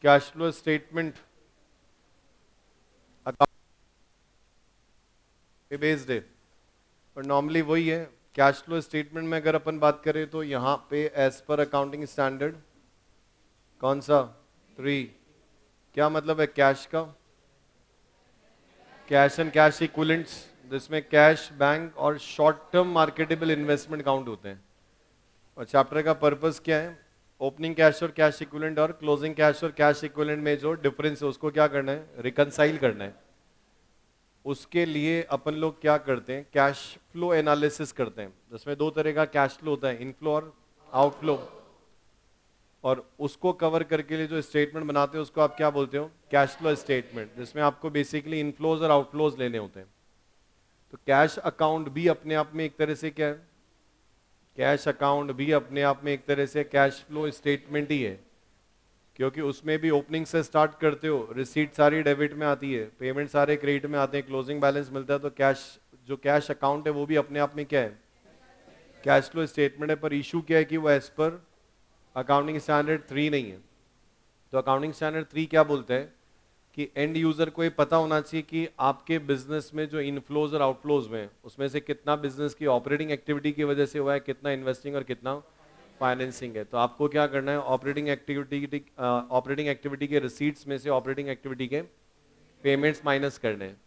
Cash flow statement account पे based है, और नॉर्मली वही है। कैश फ्लो स्टेटमेंट में अगर अपन बात करें तो यहाँ पे एज पर अकाउंटिंग स्टैंडर्ड कौन सा 3, क्या मतलब है कैश का? कैश एंड कैश इक्विवेलेंट्स, जिसमें कैश, बैंक और short term marketable investment count होते हैं। और चैप्टर का पर्पस क्या है? ओपनिंग कैश और कैश इक्विवेलेंट और क्लोजिंग कैश और कैश इक्विवेलेंट में जो डिफरेंस है उसको क्या करना है? रिकंसाइल करना है। उसके लिए अपन लोग क्या करते हैं? कैश फ्लो एनालिसिस करते हैं, जिसमें दो तरह का कैश फ्लो होता है, इनफ्लो और आउटफ्लो। और उसको कवर करके लिए जो स्टेटमेंट बनाते हैं उसको आप क्या बोलते हो? कैश फ्लो स्टेटमेंट, जिसमें आपको बेसिकली इनफ्लोज और आउटफ्लोज लेने होते हैं। तो कैश अकाउंट भी अपने आप में एक तरह से क्या है? कैश अकाउंट भी अपने आप में एक तरह से कैश फ्लो स्टेटमेंट ही है, क्योंकि उसमें भी ओपनिंग से स्टार्ट करते हो, रिसीट सारी डेबिट में आती है, पेमेंट सारे क्रेडिट में आते हैं, क्लोजिंग बैलेंस मिलता है। तो कैश, जो कैश अकाउंट है वो भी अपने आप में क्या है? कैश फ्लो स्टेटमेंट है। पर इशू क्या है कि वो एज पर अकाउंटिंग स्टैंडर्ड 3 नहीं है। तो अकाउंटिंग स्टैंडर्ड 3 क्या बोलते हैं कि एंड यूजर को ये पता होना चाहिए कि आपके बिजनेस में जो इनफ्लोज और आउटफ्लोज में, उसमें से कितना बिजनेस की ऑपरेटिंग एक्टिविटी की वजह से हुआ है, कितना इन्वेस्टिंग और कितना फाइनेंसिंग है। तो आपको क्या करना है? ऑपरेटिंग एक्टिविटी के रिसीट्स में से ऑपरेटिंग एक्टिविटी के पेमेंट्स माइनस करने हैं,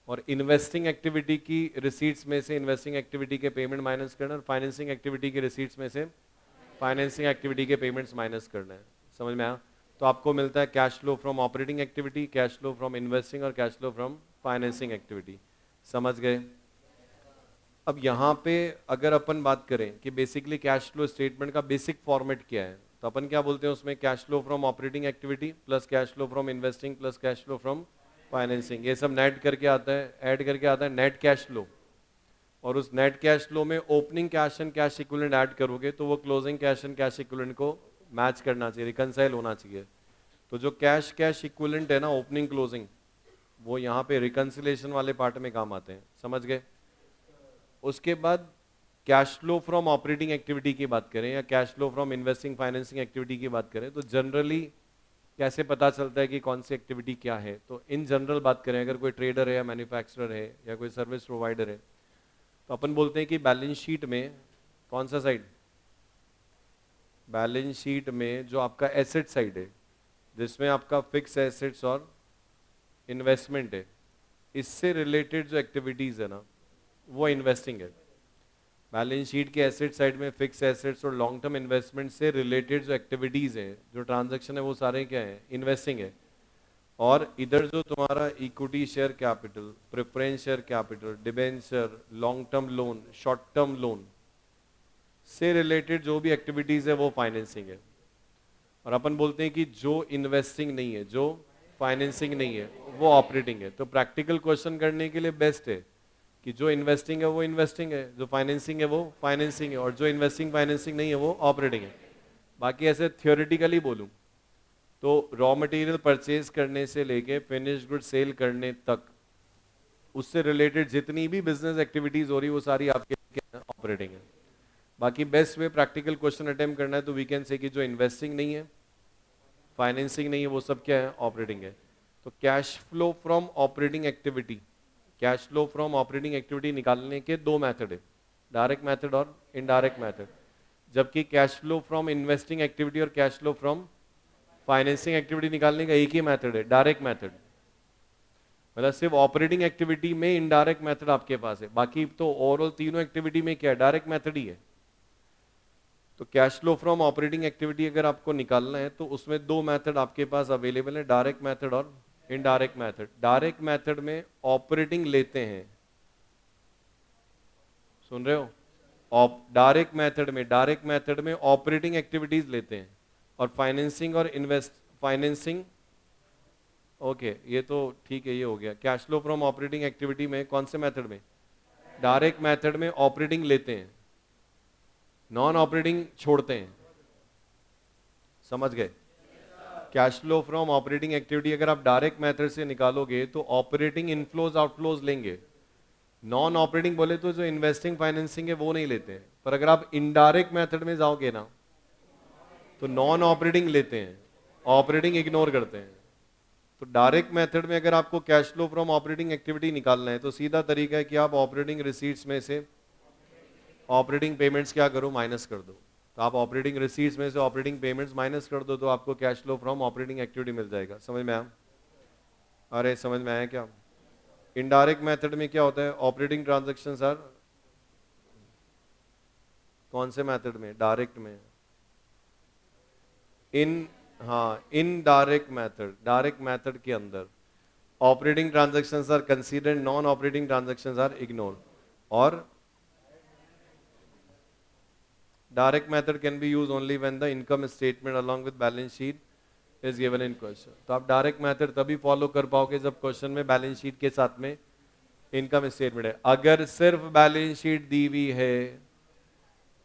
और इन्वेस्टिंग एक्टिविटी की रिसीट्स में से इन्वेस्टिंग एक्टिविटी के पेमेंट माइनस करना, और फाइनेंसिंग एक्टिविटी के रिसीट्स में से फाइनेंसिंग एक्टिविटी के पेमेंट्स माइनस करना है। समझ में आया? तो आपको मिलता है cash flow from operating activity, cash flow from investing और cash flow from financing activity. समझ गए? अब यहाँ पे अगर अपन बात करें कि बेसिकली कैश फ्लो स्टेटमेंट का बेसिक फॉर्मेट क्या है, तो अपन क्या बोलते हैं उसमें? Cash flow from operating activity plus cash flow from investing plus cash flow from financing, ये सब नेट करके आता है, ऐड करके आता है नेट कैश फ्लो। और उस नेट कैश फ्लो में opening cash and cash equivalent add करोगे तो वो closing cash and cash equivalent को मैच करना चाहिए, रिकंसाइल होना चाहिए। तो जो कैश कैश इक्विवेलेंट है ना, ओपनिंग क्लोजिंग, वो यहाँ पे रिकंसिलेशन वाले पार्ट में काम आते हैं। समझ गए? उसके बाद cash flow from operating activity की बात करें या cash flow from investing financing activity की बात करें, तो जनरली कैसे पता चलता है कि कौन सी एक्टिविटी क्या है? तो इन जनरल बात करें, अगर कोई ट्रेडर है या मैन्युफैक्चरर है या कोई सर्विस प्रोवाइडर है, तो अपन बोलते हैं कि बैलेंस शीट में कौन सा साइड? बैलेंस शीट में जो आपका एसेट साइड है, जिसमें आपका फिक्स एसेट्स और इन्वेस्टमेंट है, इससे रिलेटेड जो एक्टिविटीज है ना, वो इन्वेस्टिंग है। बैलेंस शीट के एसेट साइड में फिक्स एसेट्स और लॉन्ग टर्म इन्वेस्टमेंट से रिलेटेड जो एक्टिविटीज है, जो ट्रांजैक्शन है, वो सारे क्या है? इन्वेस्टिंग है। और इधर जो तुम्हारा equity share capital, preference share capital, debenture, long term loan, short term loan से रिलेटेड जो भी एक्टिविटीज है वो फाइनेंसिंग है। और अपन बोलते हैं कि जो इन्वेस्टिंग नहीं है, जो फाइनेंसिंग नहीं है, वो ऑपरेटिंग है। तो प्रैक्टिकल क्वेश्चन करने के लिए बेस्ट है कि जो इन्वेस्टिंग है वो इन्वेस्टिंग है, जो फाइनेंसिंग है वो फाइनेंसिंग है, और जो इन्वेस्टिंग फाइनेंसिंग नहीं है वो ऑपरेटिंग है। बाकी ऐसे थियोरेटिकली बोलूं तो रॉ मटेरियल परचेज करने से लेके फिनिश गुड सेल करने तक, उससे रिलेटेड जितनी भी बिजनेस एक्टिविटीज हो रही वो सारी आपके ऑपरेटिंग है। बाकी best way practical question attempt करना है तो वी कैन से कि जो इन्वेस्टिंग नहीं है, फाइनेंसिंग नहीं है, वो सब क्या है? ऑपरेटिंग है। तो cash flow from operating activity, cash flow from operating activity निकालने के दो मेथड है, डायरेक्ट मेथड और इनडायरेक्ट मेथड। जबकि cash flow from investing activity और cash flow from financing activity निकालने का एक ही मेथड है, डायरेक्ट मेथड। मतलब सिर्फ ऑपरेटिंग एक्टिविटी में इनडायरेक्ट मेथड आपके पास है, बाकी तो ओवरऑल तीनों एक्टिविटी में क्या है? डायरेक्ट मेथड ही है। तो cash flow from operating activity अगर आपको निकालना है तो उसमें दो मेथड आपके पास अवेलेबल है, डायरेक्ट मेथड और इनडायरेक्ट मेथड। डायरेक्ट मेथड में ऑपरेटिंग लेते हैं, सुन रहे हो? डायरेक्ट मेथड में ऑपरेटिंग एक्टिविटीज लेते हैं, और फाइनेंसिंग और इन्वेस्ट फाइनेंसिंग, ओके ये तो ठीक है, ये हो गया। Cash flow from operating activity में कौन से मेथड में? डायरेक्ट मेथड में ऑपरेटिंग लेते हैं, नॉन ऑपरेटिंग छोड़ते हैं। समझ गए? Cash flow from operating activity अगर आप डायरेक्ट मेथड से निकालोगे तो ऑपरेटिंग इनफ्लोज आउटफ्लोज लेंगे, नॉन ऑपरेटिंग बोले तो जो इन्वेस्टिंग फाइनेंसिंग है वो नहीं लेते हैं। पर अगर आप इनडायरेक्ट मेथड में जाओगे ना तो नॉन ऑपरेटिंग लेते हैं, ऑपरेटिंग इग्नोर करते हैं। तो डायरेक्ट मेथड में अगर आपको cash flow from operating activity निकालना है तो सीधा तरीका है कि आप ऑपरेटिंग रिसीट्स में से ऑपरेटिंग पेमेंट्स क्या करो, माइनस कर दो। तो आप ऑपरेटिंग रिसीट्स में से ऑपरेटिंग पेमेंट्स माइनस कर दो तो आपको cash flow from operating activity मिल जाएगा। समझ में आया? अरे समझ में आया क्या? इनडायरेक्ट मेथड में क्या होता है? ऑपरेटिंग ट्रांजैक्शन सर कौन से मेथड में? डायरेक्ट में। इन हाँ, इनडायरेक्ट मेथड, डायरेक्ट मेथड के अंदर operating transactions are considered, non operating transactions are ignore. और direct method can be used only when the income statement along with balance sheet is given in question। तो आप direct method तभी follow कर पाओगे जब question में balance sheet के साथ में इनकम स्टेटमेंट है। अगर सिर्फ बैलेंस शीट दी हुई है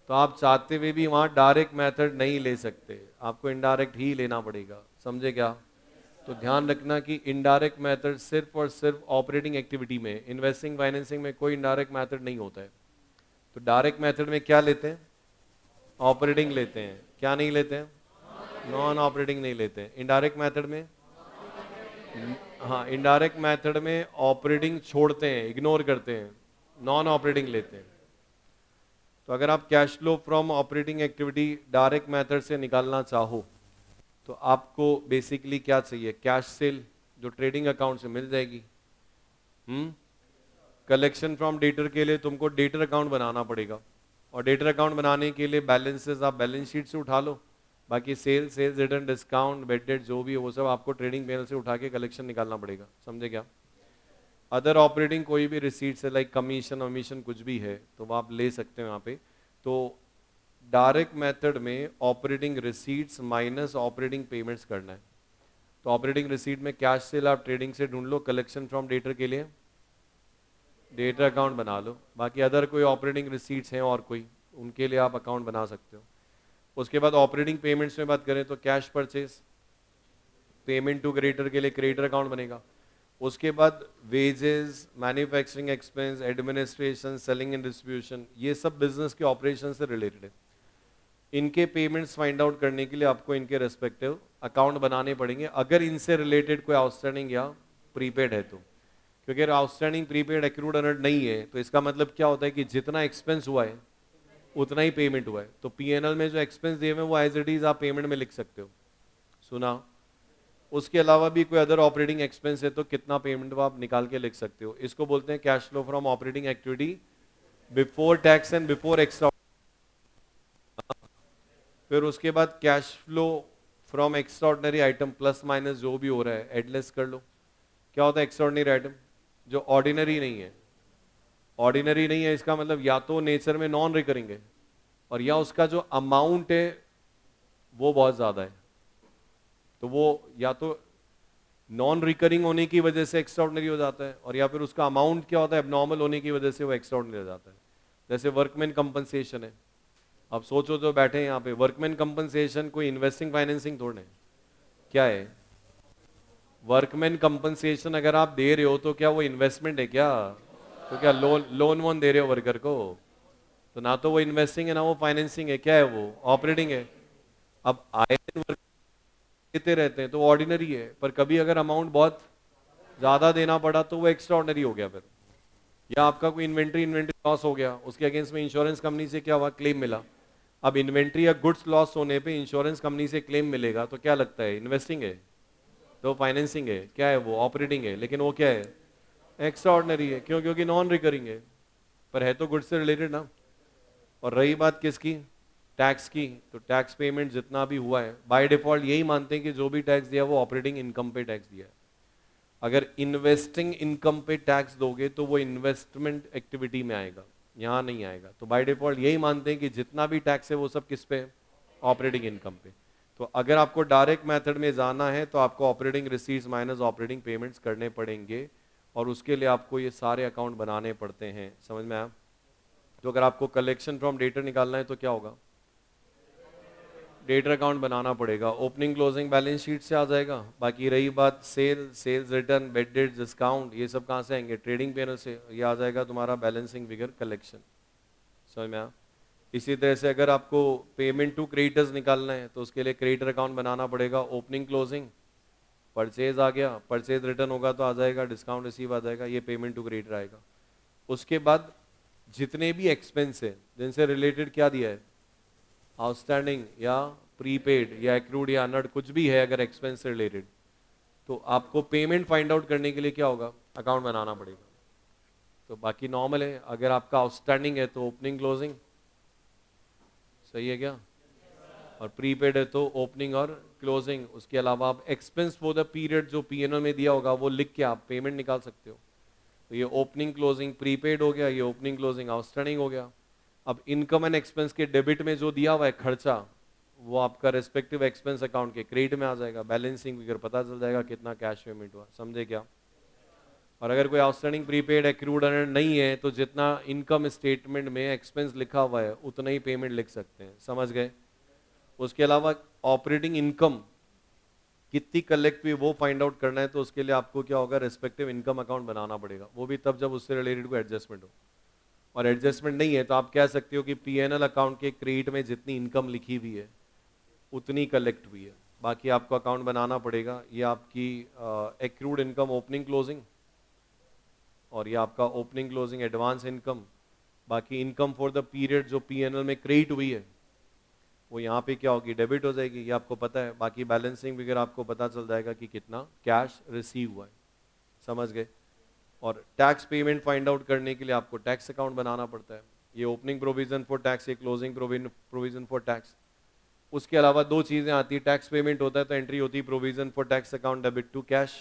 तो आप चाहते हुए भी वहां डायरेक्ट मेथड नहीं ले सकते, आपको इनडायरेक्ट ही लेना पड़ेगा। समझे क्या? तो ध्यान रखना कि इनडायरेक्ट मेथड सिर्फ और सिर्फ ऑपरेटिंग एक्टिविटी में, इन्वेस्टिंग फाइनेंसिंग में कोई इनडायरेक्ट मेथड नहीं होता है। तो डायरेक्ट मेथड में क्या लेते हैं? ऑपरेटिंग लेते हैं। क्या नहीं लेते हैं? नॉन ऑपरेटिंग नहीं लेते हैं। इनडायरेक्ट मेथड में हाँ, इनडायरेक्ट मेथड में ऑपरेटिंग छोड़ते हैं, इग्नोर करते हैं, नॉन ऑपरेटिंग लेते हैं। तो अगर आप cash flow from operating activity direct method से निकालना चाहो तो आपको बेसिकली क्या चाहिए? कैश सेल जो ट्रेडिंग अकाउंट से मिल जाएगी। कलेक्शन फ्रॉम डेटर के लिए तुमको डेटर अकाउंट बनाना पड़ेगा, और डेटर अकाउंट बनाने के लिए बैलेंसेस आप बैलेंस शीट से उठा लो। बाकी sales return, discount, bad debt जो भी है वो सब आपको ट्रेडिंग पेनल से उठा के कलेक्शन निकालना पड़ेगा। समझे क्या? अदर ऑपरेटिंग कोई भी रिसीट्स है लाइक कमीशन वमीशन कुछ भी है तो वो आप ले सकते हो यहाँ पे। तो डायरेक्ट मेथड में operating receipts minus operating payments करना है। तो ऑपरेटिंग रिसीट में कैश सेल आप ट्रेडिंग से ढूंढ लो, कलेक्शन फ्रॉम डेटर के लिए डेटर अकाउंट बना लो। बाकी अदर कोई ऑपरेटिंग रिसीट्स हैं और कोई, उनके लिए आप अकाउंट बना सकते हो। उसके बाद ऑपरेटिंग पेमेंट्स में बात करें तो cash purchase, payment to creditor के लिए क्रेडिटर अकाउंट बनेगा। उसके बाद wages, manufacturing expense, administration, selling and distribution, ये सब बिजनेस के ऑपरेशन से रिलेटेड है। इनके पेमेंट्स फाइंड आउट करने के लिए आपको इनके रेस्पेक्टिव अकाउंट बनाने पड़ेंगे अगर इनसे रिलेटेड कोई आउटस्टैंडिंग या प्रीपेड है तो। क्योंकि अगर आउटस्टैंडिंग, प्रीपेड, एक्रूड अर्नड नहीं है तो इसका मतलब क्या होता है कि जितना एक्सपेंस हुआ है उतना ही पेमेंट हुआ है। तो पीएनएल में जो एक्सपेंस दिए हुए हैं वो एज इट इज आप पेमेंट में लिख सकते हो। सुना? उसके अलावा भी कोई अदर ऑपरेटिंग एक्सपेंस है तो कितना पेमेंट वो आप निकाल के लिख सकते हो। इसको बोलते हैं cash flow from operating activity before tax and before extra. फिर उसके बाद cash flow from extraordinary item, plus minus जो भी हो रहा है एडलेस कर लो। क्या होता है एक्स्ट्राऑर्डिनरी आइटम? जो ऑर्डिनरी नहीं है। ऑर्डिनरी नहीं है इसका मतलब या तो नेचर में नॉन रिकरिंग है और या उसका जो अमाउंट है वो बहुत ज्यादा है। तो वो या तो नॉन रिकरिंग होने की वजह से एक्स्ट्राऑर्डिनरी हो जाता है और या फिर उसका अमाउंट क्या होता है एबनॉर्मल होने की वजह से वो एक्स्ट्राऑर्डिनरी हो जाता है। जैसे वर्कमैन कंपनसेशन है। अब सोचो जो बैठे हैं यहाँ पे, वर्कमैन कंपनसेशन कोई इन्वेस्टिंग फाइनेंसिंग थोड़े है, क्या है? वर्कमैन कंपनसेशन अगर आप दे रहे हो तो क्या वो इन्वेस्टमेंट है क्या? तो क्या लोन वोन दे रहे हो वर्कर को? तो ना तो वो इन्वेस्टिंग है ना वो फाइनेंसिंग है, क्या है वो? ऑपरेटिंग है। अब आए दिन वर्कर देते रहते हैं तो ऑर्डिनरी है, पर कभी अगर अमाउंट बहुत ज्यादा देना पड़ा तो वो एक्स्ट्रा ऑर्डिनरी हो गया। फिर या आपका कोई इन्वेंट्री लॉस हो गया, उसके अगेंस्ट में इंश्योरेंस कंपनी से क्या हुआ? क्लेम मिला। अब इन्वेंट्री या गुड्स लॉस होने पे इंश्योरेंस कंपनी से क्लेम मिलेगा तो क्या लगता है? इन्वेस्टिंग है? तो फाइनेंसिंग है? क्या है वो? ऑपरेटिंग है। लेकिन वो क्या है? एक्स्ट्रा ऑर्डिनरी है। क्यों? क्योंकि नॉन रिकरिंग है, पर है तो गुड्स से रिलेटेड ना। और रही बात किसकी? टैक्स की, तो टैक्स पेमेंट जितना भी हुआ है बाय डिफॉल्ट यही मानते हैं कि जो भी टैक्स दिया वो ऑपरेटिंग इनकम पे टैक्स दिया है। अगर इन्वेस्टिंग इनकम पे टैक्स दोगे तो वो इन्वेस्टमेंट एक्टिविटी में आएगा, यहां नहीं आएगा। तो बाय डिफॉल्ट यही मानते हैं कि जितना भी टैक्स है वो सब किस पे? ऑपरेटिंग इनकम पे। तो अगर आपको डायरेक्ट मेथड में जाना है तो आपको operating receipts minus operating payments करने पड़ेंगे और उसके लिए आपको ये सारे अकाउंट बनाने पड़ते हैं। समझ में आया? तो अगर आपको कलेक्शन फ्रॉम डेटर निकालना है तो क्या होगा? डेटर अकाउंट बनाना पड़ेगा। ओपनिंग क्लोजिंग बैलेंस शीट से आ जाएगा। बाकी रही बात sales return, bad debt, discount, ये सब कहाँ से आएंगे? ट्रेडिंग पेनल से। ये आ जाएगा तुम्हारा बैलेंसिंग फिगर कलेक्शन। समझ में आया? इसी तरह से अगर आपको पेमेंट टू क्रेडिटर्स निकालना है तो उसके लिए क्रेडिटर अकाउंट बनाना पड़ेगा, ओपनिंग क्लोजिंग, परचेज आ गया, परचेज रिटर्न होगा तो आ जाएगा, डिस्काउंट रिसीव आ जाएगा, ये पेमेंट टू क्रेडिटर आएगा। उसके बाद जितने भी एक्सपेंस है जिनसे रिलेटेड क्या दिया है, आउटस्टैंडिंग या प्रीपेड या एक्रूड या अनर्ड कुछ भी है अगर एक्सपेंस से रिलेटेड, तो आपको पेमेंट फाइंड आउट करने के लिए क्या होगा, अकाउंट बनाना पड़ेगा। तो बाकी नॉर्मल है, अगर आपका आउटस्टैंडिंग है तो ओपनिंग क्लोजिंग, सही है क्या, और प्रीपेड है तो ओपनिंग और क्लोजिंग। उसके अलावा आप एक्सपेंस फॉर द पीरियड जो पीएनएल में दिया होगा वो लिख के आप पेमेंट निकाल सकते हो। तो ये ओपनिंग क्लोजिंग प्रीपेड हो गया, ये ओपनिंग क्लोजिंग आउटस्टैंडिंग हो गया। अब इनकम एंड एक्सपेंस के डेबिट में जो दिया हुआ है खर्चा, वो आपका रेस्पेक्टिव एक्सपेंस अकाउंट के क्रेडिट में आ जाएगा, बैलेंसिंग फिगर पता चल जाएगा कितना कैश पेमेंट हुआ, समझे क्या। और अगर कोई आउटस्टैंडिंग प्रीपेड एक्रूड अनर्ड नहीं है तो जितना इनकम स्टेटमेंट में एक्सपेंस लिखा हुआ है उतना ही पेमेंट लिख सकते हैं, समझ गए। उसके अलावा ऑपरेटिंग इनकम कितनी कलेक्ट हुई वो फाइंड आउट करना है तो उसके लिए आपको क्या होगा, रेस्पेक्टिव इनकम अकाउंट बनाना पड़ेगा, वो भी तब जब उससे रिलेटेड कोई एडजस्टमेंट हो। और एडजस्टमेंट नहीं है तो आप कह सकते हो कि पीएनएल अकाउंट के क्रेडिट में जितनी इनकम लिखी हुई है उतनी कलेक्ट हुई है, बाकी आपको अकाउंट बनाना पड़ेगा। ये आपकी एक्रूड इनकम ओपनिंग क्लोजिंग, और ये आपका ओपनिंग क्लोजिंग एडवांस इनकम। बाकी इनकम फॉर द पीरियड जो पीएनएल में क्रेडिट हुई है वो यहाँ पे क्या होगी, डेबिट हो जाएगी, ये आपको पता है। बाकी बैलेंसिंग वगैरह आपको पता चल जाएगा कि कितना कैश रिसीव हुआ है, समझ गए। और टैक्स पेमेंट फाइंड आउट करने के लिए आपको टैक्स अकाउंट बनाना पड़ता है, ये ओपनिंग प्रोविजन फॉर टैक्स, ये क्लोजिंग प्रोविजन फॉर टैक्स। उसके अलावा दो चीजें आती है, टैक्स पेमेंट होता है तो एंट्री होती है provision for tax account debit to cash,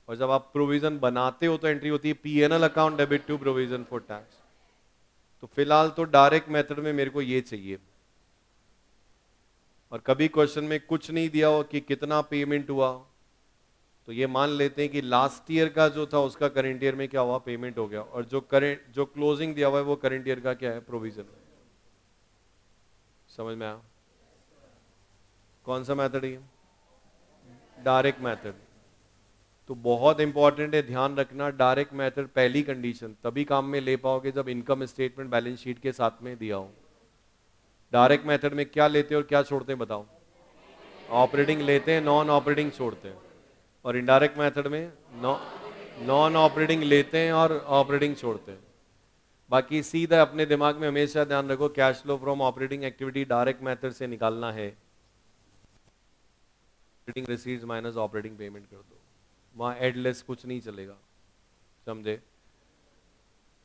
और जब आप प्रोविजन बनाते हो तो एंट्री होती है PNL account debit to provision for tax. तो फिलहाल तो डायरेक्ट मेथड में मेरे को ये चाहिए। और कभी क्वेश्चन में कुछ नहीं दिया हो कि कितना पेमेंट हुआ, तो ये मान लेते हैं कि लास्ट ईयर का जो था उसका करंट ईयर में क्या हुआ, पेमेंट हो गया, और जो क्लोजिंग दिया हुआ है वो करंट ईयर का क्या है, प्रोविजन। समझ में आया। कौन सा मेथड है, डायरेक्ट मेथड। तो बहुत इंपॉर्टेंट है, ध्यान रखना, डायरेक्ट मेथड पहली कंडीशन तभी काम में ले पाओगे जब इनकम स्टेटमेंट बैलेंस शीट के साथ में दिया हो। डायरेक्ट मेथड में क्या लेते हैं और क्या छोड़ते हैं बताओ, ऑपरेटिंग लेते हैं, नॉन ऑपरेटिंग छोड़ते हैं। और इनडायरेक्ट मेथड में नॉन ऑपरेटिंग लेते हैं और ऑपरेटिंग छोड़ते हैं। बाकी सीधा अपने दिमाग में हमेशा ध्यान रखो, cash flow from operating activity direct method से निकालना है, operating receipts minus operating payment कर दो, वहां एडलेस कुछ नहीं चलेगा, समझे।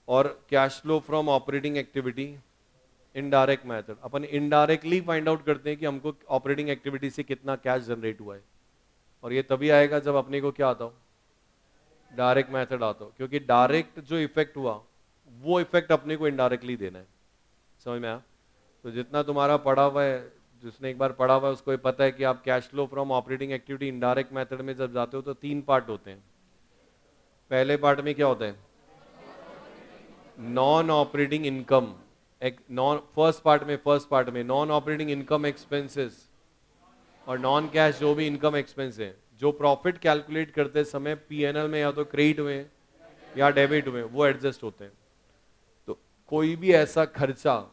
और cash flow from operating activity indirect method, upon indirectly find out करते हैं कि हमको ऑपरेटिंग एक्टिविटी से कितना कैश जनरेट हुआ है, और ये तभी आएगा जब अपने को क्या आता हो, डायरेक्ट मेथड आता हो, क्योंकि डायरेक्ट जो इफेक्ट हुआ वो इफेक्ट अपने को इनडायरेक्टली देना है, समझ में आया। तो जितना तुम्हारा पढ़ा हुआ है, जिसने एक बार पढ़ा हुआ है उसको ये पता है कि आप cash flow from operating activity indirect method में जब जाते हो तो 3 पार्ट होते हैं। पहले पार्ट में क्या होता है, non operating income, first part में नॉन ऑपरेटिंग इनकम एक्सपेंसेस और नॉन कैश जो भी इनकम एक्सपेंस है, जो प्रॉफिट कैलकुलेट करते समय पीएनएल में या तो क्रेडिट में या डेबिट में वो एडजस्ट होते हैं। तो कोई भी ऐसा खर्चा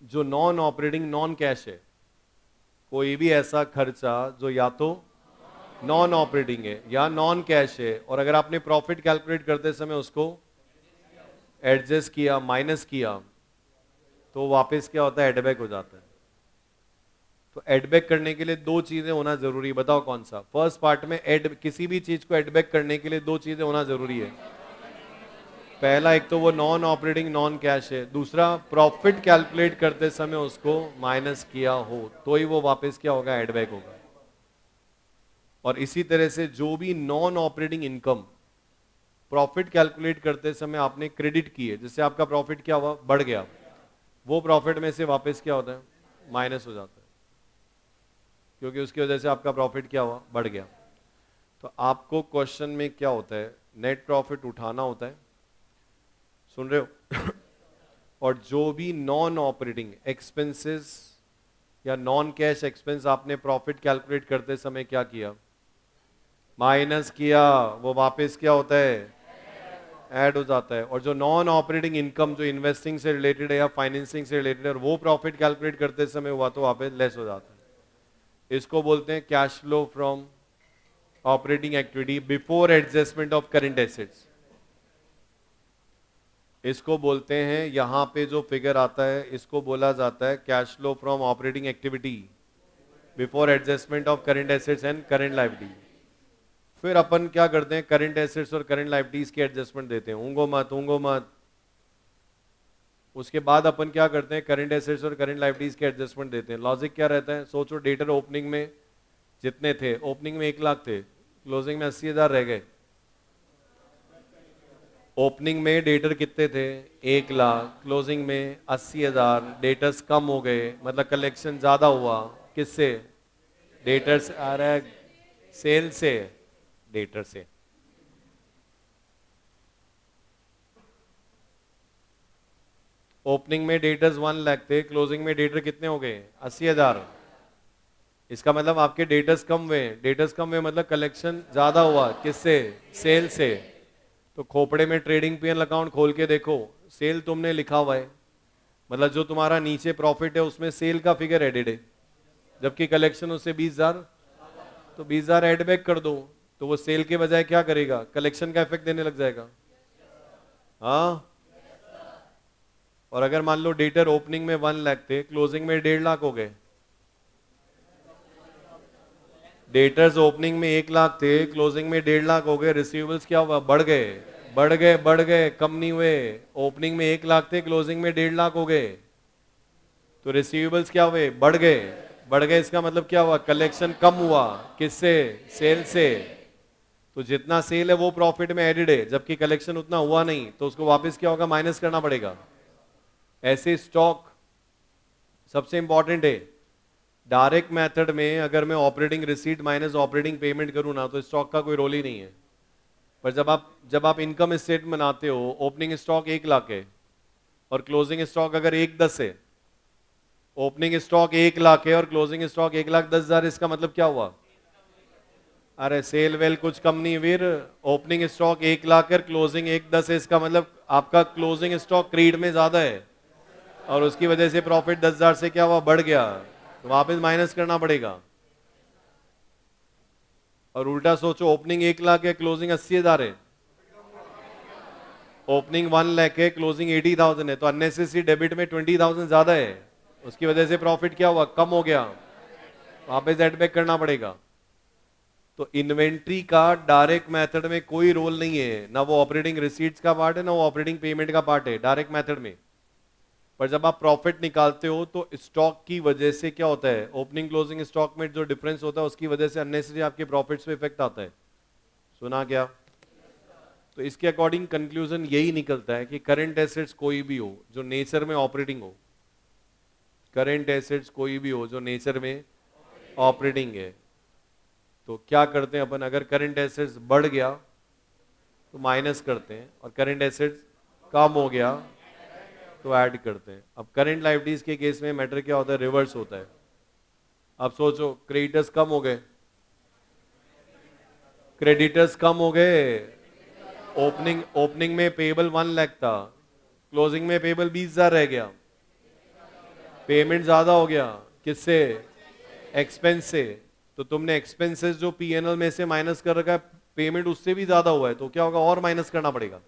जो नॉन ऑपरेटिंग नॉन कैश है, कोई भी ऐसा खर्चा जो या तो नॉन ऑपरेटिंग है या नॉन कैश है, और अगर आपने प्रॉफिट कैलकुलेट करते समय उसको एडजस्ट किया, माइनस किया, तो वापस क्या होता है, एडबैक हो जाता है। तो एडबैक करने के लिए 2 चीजें होना जरूरी है, बताओ कौन सा। फर्स्ट पार्ट में किसी भी चीज को एडबैक करने के लिए 2 चीजें होना जरूरी है। पहला, एक तो वो नॉन ऑपरेटिंग नॉन कैश है, दूसरा प्रॉफिट कैलकुलेट करते समय उसको माइनस किया हो तो ही वो वापस क्या होगा, एडबैक होगा। और इसी तरह से जो भी non operating income profit calculate करते समय आपने क्रेडिट की है, जिससे आपका प्रॉफिट क्या हुआ, बढ़ गया, वो प्रॉफिट में से वापस क्या होता है, माइनस हो जाता है, क्योंकि उसकी वजह से आपका प्रॉफिट क्या हुआ, बढ़ गया। तो आपको क्वेश्चन में क्या होता है, नेट प्रॉफिट उठाना होता है, सुन रहे हो और जो भी नॉन ऑपरेटिंग एक्सपेंसेस या नॉन कैश एक्सपेंस आपने प्रॉफिट कैलकुलेट करते समय क्या किया, माइनस किया, वो वापस क्या होता है, ऐड हो जाता है। और जो नॉन ऑपरेटिंग इनकम जो इन्वेस्टिंग से रिलेटेड है या फाइनेंसिंग से रिलेटेड है, और वो प्रॉफिट कैलकुलेट करते समय हुआ तो वहां पे लेस हो जाता है। इसको बोलते हैं cash flow from operating activity before adjustment of current assets. इसको बोलते हैं, यहां पे जो फिगर आता है इसको बोला जाता है cash flow from operating activity before adjustment of current assets and current liability. फिर अपन क्या करते हैं, करंट एसेट्स और करंट लायबिलिटीज की एडजस्टमेंट देते हैं, ऊंगो मत। उसके बाद अपन क्या करते हैं, करंट एसेट्स और करंट लायबिलिटीज की एडजस्टमेंट देते हैं। लॉजिक क्या रहता है, सोचो डेटर ओपनिंग में जितने थे, ओपनिंग में 1 लाख थे, क्लोजिंग में 80,000 रह गए। ओपनिंग में डेटर कितने थे, 1 लाख, क्लोजिंग में 80,000, डेटर्स कम हो गए, मतलब कलेक्शन ज्यादा हुआ। किससे? डेटर्स आ रहा है, सेल से, डेटर से। ओपनिंग में डेटर्स 1 लाख थे, क्लोजिंग में डेटर कितने हो गए, 80,000। इसका मतलब आपके डेटर्स कम हुए, डेटर्स कम हुए मतलब कलेक्शन ज्यादा हुआ। किससे? सेल से। तो खोपड़े में ट्रेडिंग पीएल अकाउंट खोल के देखो, सेल तुमने लिखा हुआ है, मतलब जो तुम्हारा नीचे प्रॉफिट है उसमें सेल का फिगर एडेड है, जबकि कलेक्शन उससे 20,000, तो 20,000 एड बैक कर दो, तो वो सेल के बजाय क्या करेगा, कलेक्शन का इफेक्ट देने लग जाएगा। हाँ, और अगर मान लो डेटर ओपनिंग में 1 लाख थे, क्लोजिंग में 1.5 लाख हो गए। डेटर्स ओपनिंग में 1 लाख थे, क्लोजिंग में 1.5 लाख हो गए। रिसीवेबल्स क्या हुआ, बढ़ गए, कम नहीं हुए। ओपनिंग में 1 लाख थे, क्लोजिंग में 1.5 लाख हो गए, तो रिसीवेबल्स क्या हुए, बढ़ गए। इसका मतलब क्या हुआ, कलेक्शन कम हुआ। किससे? सेल से। तो जितना सेल है वो प्रॉफिट में एडेड है, जबकि कलेक्शन उतना हुआ नहीं, तो उसको वापस क्या होगा, माइनस करना पड़ेगा। ऐसे स्टॉक सबसे इंपॉर्टेंट है। डायरेक्ट मेथड में अगर मैं operating receipt minus operating payment करूं ना, तो स्टॉक का कोई रोल ही नहीं है। पर जब आप इनकम स्टेटमेंट बनाते हो, ओपनिंग स्टॉक 1 लाख है और क्लोजिंग स्टॉक अगर 1,10 है, ओपनिंग स्टॉक 1 लाख है और क्लोजिंग स्टॉक 1,10,000, इसका मतलब क्या हुआ, अरे सेल वेल कुछ कम नहीं वीर। ओपनिंग स्टॉक 1 लाख है, क्लोजिंग 1,10 है, इसका मतलब आपका क्लोजिंग स्टॉक क्रीड में ज्यादा है और उसकी वजह से प्रॉफिट 10,000 से क्या हुआ, बढ़ गया, तो वापस माइनस करना पड़ेगा। और उल्टा सोचो, ओपनिंग 1 लाख है, क्लोजिंग 80,000 है, ओपनिंग 1 लाख है, क्लोजिंग 80,000 है, तो अननेसेसरी डेबिट में 20,000 ज्यादा है, उसकी वजह से प्रॉफिट क्या हुआ, कम हो गया, वापस एड बैक करना पड़ेगा। तो इन्वेंट्री का डायरेक्ट मेथड में कोई रोल नहीं है, ना वो ऑपरेटिंग रिसीट्स का पार्ट है, ना वो ऑपरेटिंग पेमेंट का पार्ट है डायरेक्ट मेथड में। पर जब आप प्रॉफिट निकालते हो तो स्टॉक की वजह से क्या होता है, ओपनिंग क्लोजिंग स्टॉक में जो डिफरेंस होता है उसकी वजह से अननेसेसरी आपके प्रॉफिट्स पे इफेक्ट आता है। सुना क्या? तो इसके अकॉर्डिंग कंक्लूजन यही निकलता है कि करंट एसेट्स कोई भी हो जो नेचर में ऑपरेटिंग हो, करंट एसेट्स कोई भी हो जो नेचर में ऑपरेटिंग है, तो क्या करते हैं अपन, अगर करंट एसेट्स बढ़ गया तो माइनस करते हैं, और करंट एसेट्स कम हो गया तो ऐड करते हैं। अब करंट लायबिलिटीज के केस में मैटर क्या होता है, रिवर्स होता है। अब सोचो, क्रेडिटर्स कम हो गए, क्रेडिटर्स कम हो गए, ओपनिंग में पेबल 1 लाख था, क्लोजिंग में पेबल 20,000 रह गया, पेमेंट ज्यादा हो गया। किससे? एक्सपेंस से। तो तुमने एक्सपेंसेस जो पीएनएल में से माइनस कर रखा है, पेमेंट उससे भी ज्यादा हुआ है, तो क्या होगा, और माइनस करना पड़ेगा।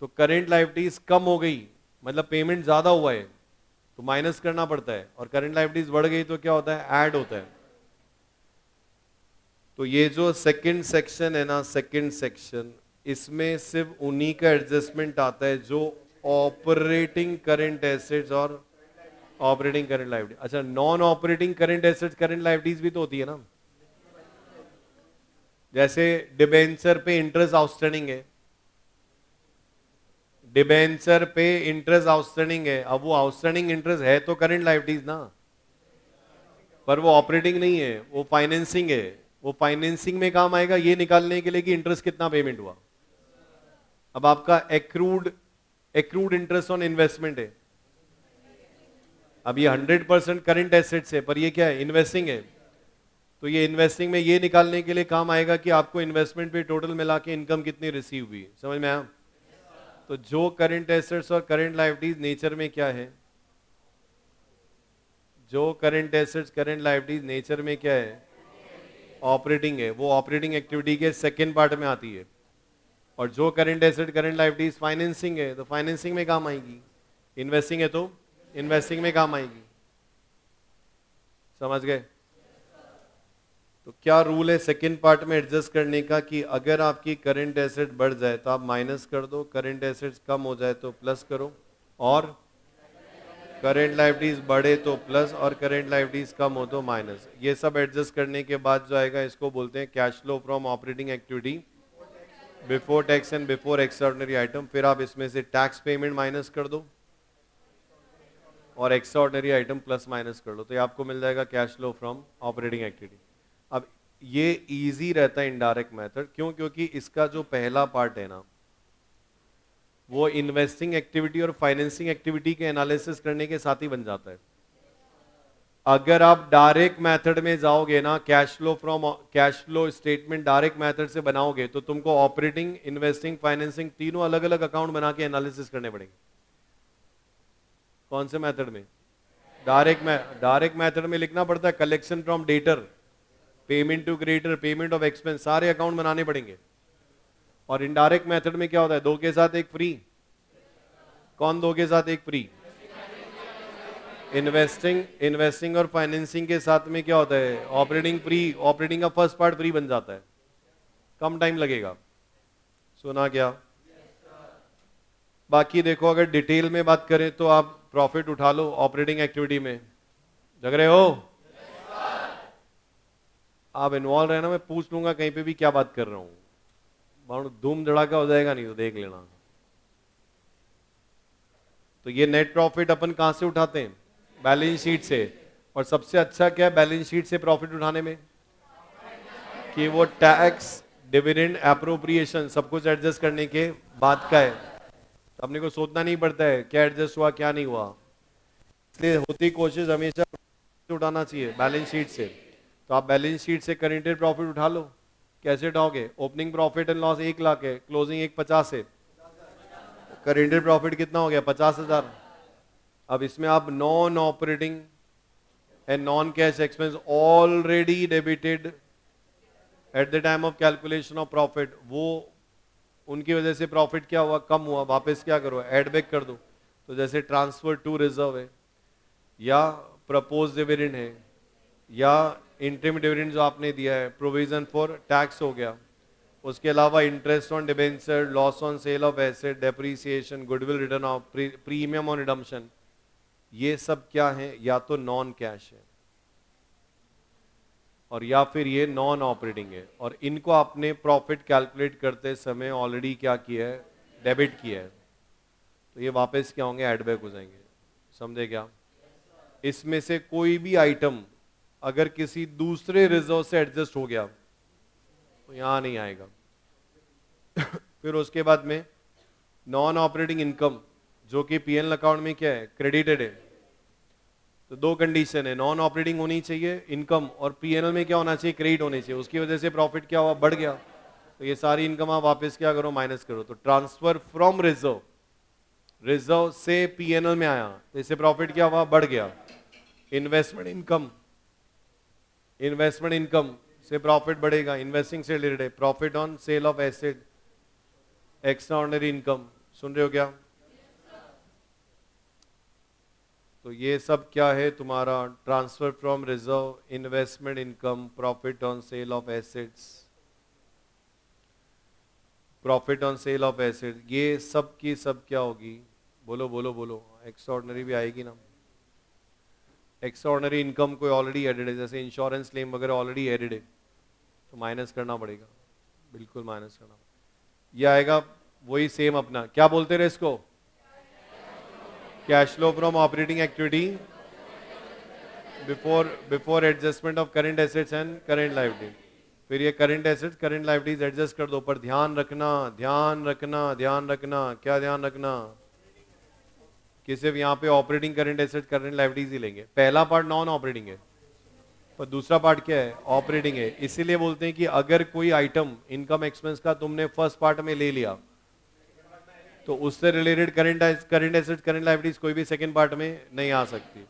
तो करंट लायबिलिटीज कम हो गई मतलब पेमेंट ज्यादा हुआ है, तो माइनस करना पड़ता है, और करंट लायबिलिटीज बढ़ गई तो क्या होता है, ऐड होता है। तो ये जो सेकंड सेक्शन है ना, सेकंड सेक्शन, इसमें सिर्फ उन्हीं का एडजस्टमेंट आता है जो ऑपरेटिंग करंट एसेट्स और ऑपरेटिंग करंट लायबिलिटी। अच्छा, non operating current assets current liabilities भी तो होती है ना, जैसे डिबेंचर पे इंटरेस्ट आउटस्टैंडिंग है, डिबेंचर पे इंटरेस्ट आउटस्टैंडिंग है, अब वो आउटस्टैंडिंग इंटरेस्ट है तो करंट लायबिलिटीज ना, पर वो ऑपरेटिंग नहीं है, वो फाइनेंसिंग है। वो फाइनेंसिंग में काम आएगा ये निकालने के लिए कि इंटरेस्ट कितना पेमेंट हुआ। अब आपका एक्रूड इंटरेस्ट ऑन इन्वेस्टमेंट है, अब ये 100% करंट एसेट्स है, पर ये क्या है, इन्वेस्टिंग है। तो ये इन्वेस्टिंग में ये निकालने के लिए काम आएगा कि आपको इन्वेस्टमेंट पे टोटल मिला के इनकम कितनी रिसीव हुई, समझ में आया? तो जो करंट एसेट्स और करंट लायबिलिटीज नेचर में क्या है, जो current assets current liabilities nature में क्या है, ऑपरेटिंग है, वो ऑपरेटिंग एक्टिविटी के सेकेंड पार्ट में आती है। और जो current asset current liabilities financing है तो फाइनेंसिंग में काम आएगी, इन्वेस्टिंग है तो इन्वेस्टिंग में काम आएगी। समझ गए? तो क्या रूल है सेकंड पार्ट में एडजस्ट करने का कि अगर आपकी करंट एसेट बढ़ जाए तो आप माइनस कर दो, करंट एसेट्स कम हो जाए तो प्लस करो, और करंट लायबिलिटीज बढ़े तो प्लस और करंट लायबिलिटीज कम हो तो माइनस। ये सब एडजस्ट करने के बाद जो आएगा इसको बोलते हैं cash flow from operating activity before tax and before extraordinary item. फिर आप इसमें से टैक्स पेमेंट माइनस कर दो और एक्स्ट्राऑर्डिनरी आइटम प्लस माइनस कर लो, तो ये आपको मिल जाएगा cash flow from operating activity. अब ये इजी रहता है इनडायरेक्ट मेथड, क्यों? क्योंकि इसका जो पहला पार्ट है ना, वो इन्वेस्टिंग एक्टिविटी और फाइनेंसिंग एक्टिविटी के एनालिसिस करने के साथ ही बन जाता है। अगर आप डायरेक्ट मेथड में जाओगे ना, cash flow statement direct method से बनाओगे तो तुमको ऑपरेटिंग, इन्वेस्टिंग, फाइनेंसिंग तीनों अलग अलग अकाउंट बना के एनालिसिस करने पड़ेंगे। कौन से मेथड में? डायरेक्ट मेथड में लिखना पड़ता है collection from debtor, payment to creditor, payment of expense, सारे अकाउंट बनाने पड़ेंगे। और इनडायरेक्ट मेथड में क्या होता है, दो के साथ एक फ्री। कौन दो के साथ एक फ्री? इन्वेस्टिंग और फाइनेंसिंग के साथ में क्या होता है, ऑपरेटिंग फ्री। ऑपरेटिंग का फर्स्ट पार्ट फ्री बन जाता है, कम टाइम लगेगा। सुना क्या? बाकी देखो, अगर डिटेल में बात करें तो आप प्रॉफिट उठा लो ऑपरेटिंग एक्टिविटी में, जग रहे हो? आप इन्वॉल्व रहना, मैं पूछ लूंगा कहीं पे भी क्या बात कर रहा हूं, धूम धड़ाका हो जाएगा नहीं तो देख लेना। तो ये नेट प्रॉफिट अपन कहां से उठाते हैं? बैलेंस शीट से। और सबसे अच्छा क्या है बैलेंस शीट से प्रॉफिट उठाने में, कि वो टैक्स, डिविडेंड, एप्रोप्रिएशन सब कुछ एडजस्ट करने के बाद का है। तो अपने को सोचना नहीं पड़ता है क्या एडजस्ट हुआ क्या नहीं हुआ, इसलिए होती कोशिश हमेशा उठाना चाहिए बैलेंस शीट से। तो आप बैलेंस शीट से करेंटेड प्रॉफिट उठा लो। कैसे उठाओगे? Opening profit and loss 1 lakh है, क्लोजिंग 150 है, करेंटेड प्रॉफिट कितना हो गया? 50,000। अब इसमें आप non operating and non cash expense already debited at the time of calculation of profit, वो उनकी वजह से प्रॉफिट क्या हुआ? कम हुआ, वापस क्या करो? एड बैक कर दो। तो जैसे ट्रांसफर टू रिजर्व है, या प्रपोज डिविडेंड है, या इंटरिम डिविडेंड जो आपने दिया है, प्रोविजन फॉर टैक्स हो गया, उसके अलावा interest on debenture, loss on sale of asset, depreciation, goodwill return of, premium on redemption, ये सब क्या है? या तो नॉन कैश है और या फिर ये नॉन ऑपरेटिंग है, और इनको आपने प्रॉफिट कैलकुलेट करते समय ऑलरेडी क्या किया है? डेबिट किया है। तो ये वापस क्या होंगे? एड बैक हो जाएंगे। समझे क्या? इसमें से कोई भी आइटम अगर किसी दूसरे रिजर्व से एडजस्ट हो गया तो यहां नहीं आएगा। फिर उसके बाद में नॉन ऑपरेटिंग इनकम, जो कि पीएनएल अकाउंट में क्या है? क्रेडिटेड है। तो दो कंडीशन है, नॉन ऑपरेटिंग होनी चाहिए इनकम, और पीएनएल में क्या होना चाहिए? क्रेडिट होनी चाहिए। उसकी वजह से प्रॉफिट क्या हुआ? बढ़ गया। तो ये सारी इनकम आप वापस क्या करो? माइनस करो। तो ट्रांसफर फ्रॉम रिजर्व, रिजर्व से पीएनएल में आया तो इससे प्रॉफिट क्या हुआ? बढ़ गया। इन्वेस्टमेंट इनकम से प्रॉफिट बढ़ेगा, इन्वेस्टिंग से रिलेटेड है। Profit on sale of asset, extraordinary income. सुन रहे हो क्या? तो ये सब क्या है तुम्हारा? Transfer from reserve, investment income, profit on sale of assets, profit on sale of asset, ये सब की सब क्या होगी? बोलो बोलो बोलो। एक्स्ट्राऑर्डिनरी भी आएगी ना। एक्स्ट्राऑर्डिनरी इनकम कोई ऑलरेडी एडेड है, जैसे इंश्योरेंस क्लेम वगैरह ऑलरेडी एडेड है, तो माइनस करना पड़ेगा, बिल्कुल माइनस करना पड़ेगा। ये आएगा वही सेम अपना, क्या बोलते रहे इसको? Cash flow from operating activity before adjustment of current assets and current liability. फिर ये current assets current liabilities adjust कर दो, पर ध्यान रखना ध्यान रखना ध्यान रखना, क्या ध्यान रखना कि सिर्फ यहाँ पे operating current assets current liabilities ही लेंगे। पहला पार्ट नॉन ऑपरेटिंग है, पर दूसरा पार्ट क्या है, ऑपरेटिंग है। इसीलिए बोलते हैं कि अगर कोई आइटम इनकम एक्सपेंस का तुमने फर्स्ट पार्ट में ले लिया तो उससे related current assets current liabilities कोई भी सेकंड पार्ट में नहीं आ सकती।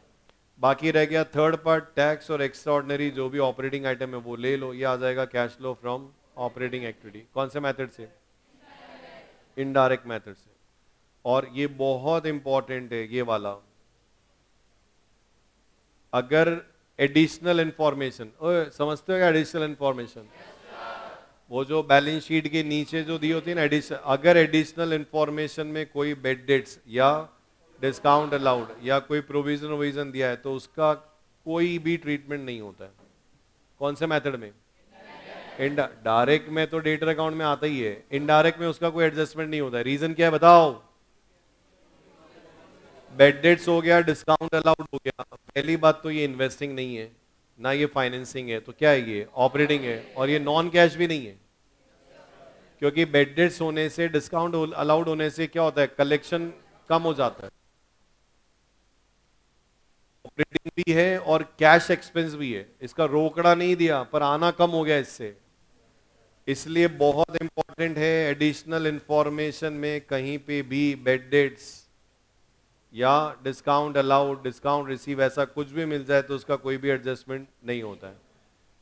बाकी रह गया थर्ड पार्ट, टैक्स और एक्स्ट्राऑर्डिनरी जो भी ऑपरेटिंग आइटम है वो ले लो, ये आ जाएगा cash flow from operating activity. कौन से मेथड से? इनडायरेक्ट मेथड से। और ये बहुत इंपॉर्टेंट है ये वाला, अगर एडिशनल इंफॉर्मेशन, समझते हो क्या एडिशनल इंफॉर्मेशन? वो जो बैलेंस शीट के नीचे जो दी होती है ना, अगर एडिशनल इंफॉर्मेशन में कोई बेड डेट्स या डिस्काउंट अलाउड या कोई प्रोविजन वोविजन दिया है तो उसका कोई भी ट्रीटमेंट नहीं होता है। कौन से मेथड में? डायरेक्ट में तो डेटर अकाउंट में आता ही है, इनडायरेक्ट में उसका कोई एडजस्टमेंट नहीं होता है। रीजन क्या है बताओ? बेड डेट्स हो गया, डिस्काउंट अलाउड हो गया, पहली बात तो ये इन्वेस्टिंग नहीं है ना ये फाइनेंसिंग है, तो क्या है ये? ऑपरेटिंग है। और ये नॉन कैश भी नहीं है, क्योंकि बेड डेट्स होने से, डिस्काउंट अलाउड होने से क्या होता है, कलेक्शन कम हो जाता है। ऑपरेटिंग भी है और कैश एक्सपेंस भी है, इसका रोकड़ा नहीं दिया पर आना कम हो गया इससे। इसलिए बहुत इंपॉर्टेंट है, एडिशनल इंफॉर्मेशन में कहीं पे भी बेड डेट्स या डिस्काउंट अलाउड, डिस्काउंट रिसीव, ऐसा कुछ भी मिल जाए तो उसका कोई भी एडजस्टमेंट नहीं होता है।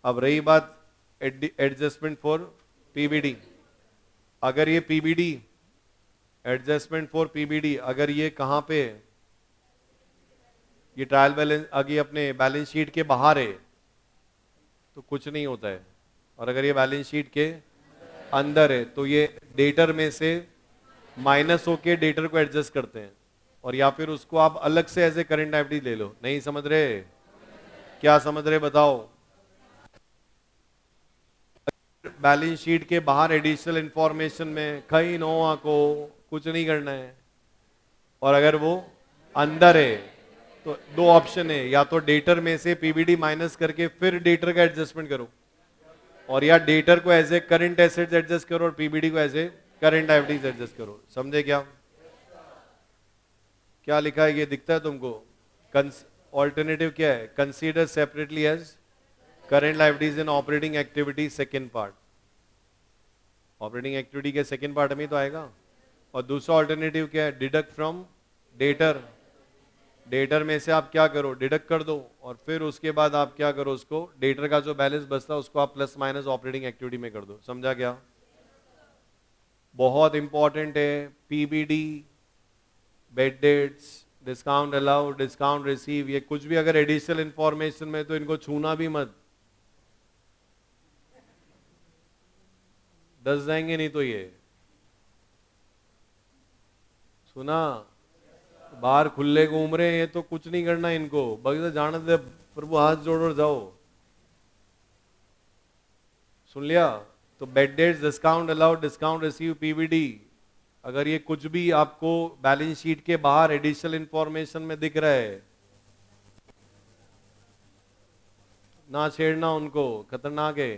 अब रही बात एडजस्टमेंट फॉर पीबीडी, अगर ये पीबीडी, एडजस्टमेंट फॉर पीबीडी, अगर ये कहां पे है, ये ट्रायल बैलेंस अगर अपने बैलेंस शीट के बाहर है तो कुछ नहीं होता है, और अगर ये बैलेंस शीट के अंदर है तो ये डेटर में से माइनस होके डेटर को एडजस्ट करते हैं, और या फिर उसको आप अलग से एज ए करंट लायबिलिटी ले लो। नहीं समझ रहे? क्या समझ रहे बताओ? बैलेंस शीट के बाहर एडिशनल इंफॉर्मेशन में कहीं नोआ को कुछ नहीं करना है, और अगर वो अंदर है तो दो ऑप्शन है, या तो डेटर में से पीबीडी माइनस करके फिर डेटर का एडजस्टमेंट करो, और या डेटर को as a current assets adjust करो और पीबीडी को as a current liabilities adjust करो। समझे क्या? क्या लिखा है ये दिखता है तुमको? ऑल्टरनेटिव क्या है? Consider separately as current liabilities in operating activity second part. Operating activity के सेकेंड पार्ट में तो आएगा। और दूसरा ऑल्टरनेटिव क्या है? Deduct from debtor. डेटर में से आप क्या करो, डिडक्ट कर दो, और फिर उसके बाद आप क्या करो, उसको डेटर का जो बैलेंस बचता है उसको आप प्लस माइनस ऑपरेटिंग एक्टिविटी में कर दो। समझा क्या? बहुत इंपॉर्टेंट है PBD, bad debts, discount allowed, discount receive, ये कुछ भी अगर एडिशनल इंफॉर्मेशन में तो इनको छूना भी मत, दस जाएंगे नहीं तो। ये सुना? बाहर खुले घूम रहे हैं ये, तो कुछ नहीं करना इनको, बस जाने दे, प्रभु हाथ जोड़ो जाओ। सुन लिया? तो bad debts, discount allowed, discount receive, PBD, अगर ये कुछ भी आपको बैलेंस शीट के बाहर एडिशनल इंफॉर्मेशन में दिख रहा है, ना छेड़ना उनको, खतरनाक है,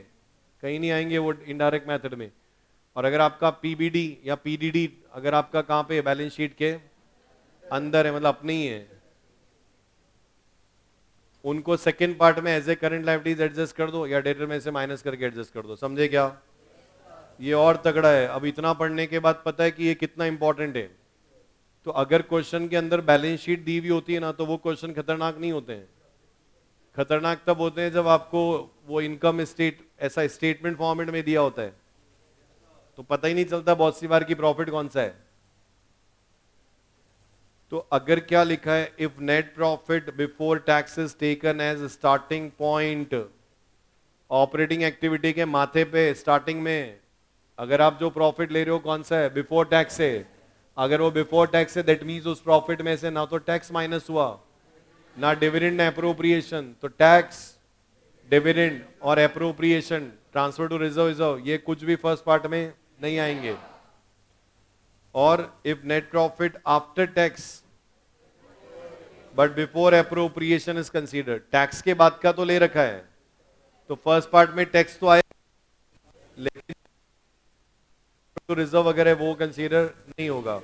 कहीं नहीं आएंगे वो इनडायरेक्ट मेथड में। और अगर आपका पीबीडी या पीडीडी अगर आपका कहां पे बैलेंस शीट के अंदर है, मतलब अपने ही है, उनको सेकंड पार्ट में as a current liabilities adjust कर दो या डेटर में से माइनस करके एडजस्ट कर दो। समझे क्या? ये और तगड़ा है। अब इतना पढ़ने के बाद पता है कि ये कितना इंपॉर्टेंट है। तो अगर क्वेश्चन के अंदर बैलेंस शीट दी हुई होती है ना, तो वो क्वेश्चन खतरनाक नहीं होते हैं। खतरनाक तब होते हैं जब आपको वो इनकम स्टेट ऐसा स्टेटमेंट फॉर्मेट में दिया होता है, तो पता ही नहीं चलता बहुत सी बार की प्रॉफिट कौन सा है। तो अगर क्या लिखा है, if net profit before taxes taken as starting point, operating activity के माथे पे स्टार्टिंग में अगर आप जो प्रॉफिट ले रहे हो कौन सा है, बिफोर टैक्स से, अगर वो बिफोर टैक्स है दैट मींस उस प्रॉफिट में से ना तो टैक्स माइनस हुआ, ना डिविडेंड ना एप्रोप्रिएशन, तो टैक्स, डिविडेंड और एप्रोप्रिएशन, ट्रांसफर टू रिजर्व, ये कुछ भी फर्स्ट पार्ट में नहीं आएंगे। और if net profit after tax but before appropriation is considered, tax के बाद का तो ले रखा है, तो फर्स्ट पार्ट में टैक्स तो आया लेकिन तो रिजर्व वगैरह वो कंसीडर नहीं होगा।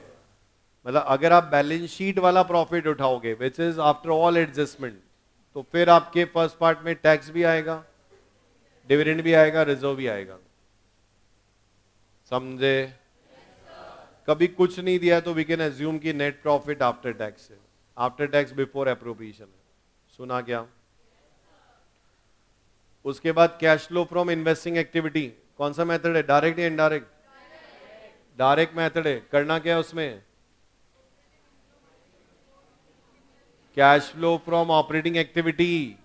मतलब अगर आप बैलेंस शीट वाला प्रॉफिट उठाओगे which is after all adjustment, तो फिर आपके फर्स्ट पार्ट में टैक्स भी आएगा, डिविडेंड भी आएगा, रिजर्व भी आएगा। समझे? कभी कुछ नहीं दिया तो वी कैन एज्यूम कि नेट प्रॉफिट आफ्टर टैक्स है, आफ्टर टैक्स बिफोर अप्रोप्रिएशन है। सुना क्या? उसके बाद cash flow from investing activity, कौन सा मेथड है, डायरेक्ट या इनडायरेक्ट? डायरेक्ट मेथड है। करना क्या है उसमें? Cash flow from operating activity,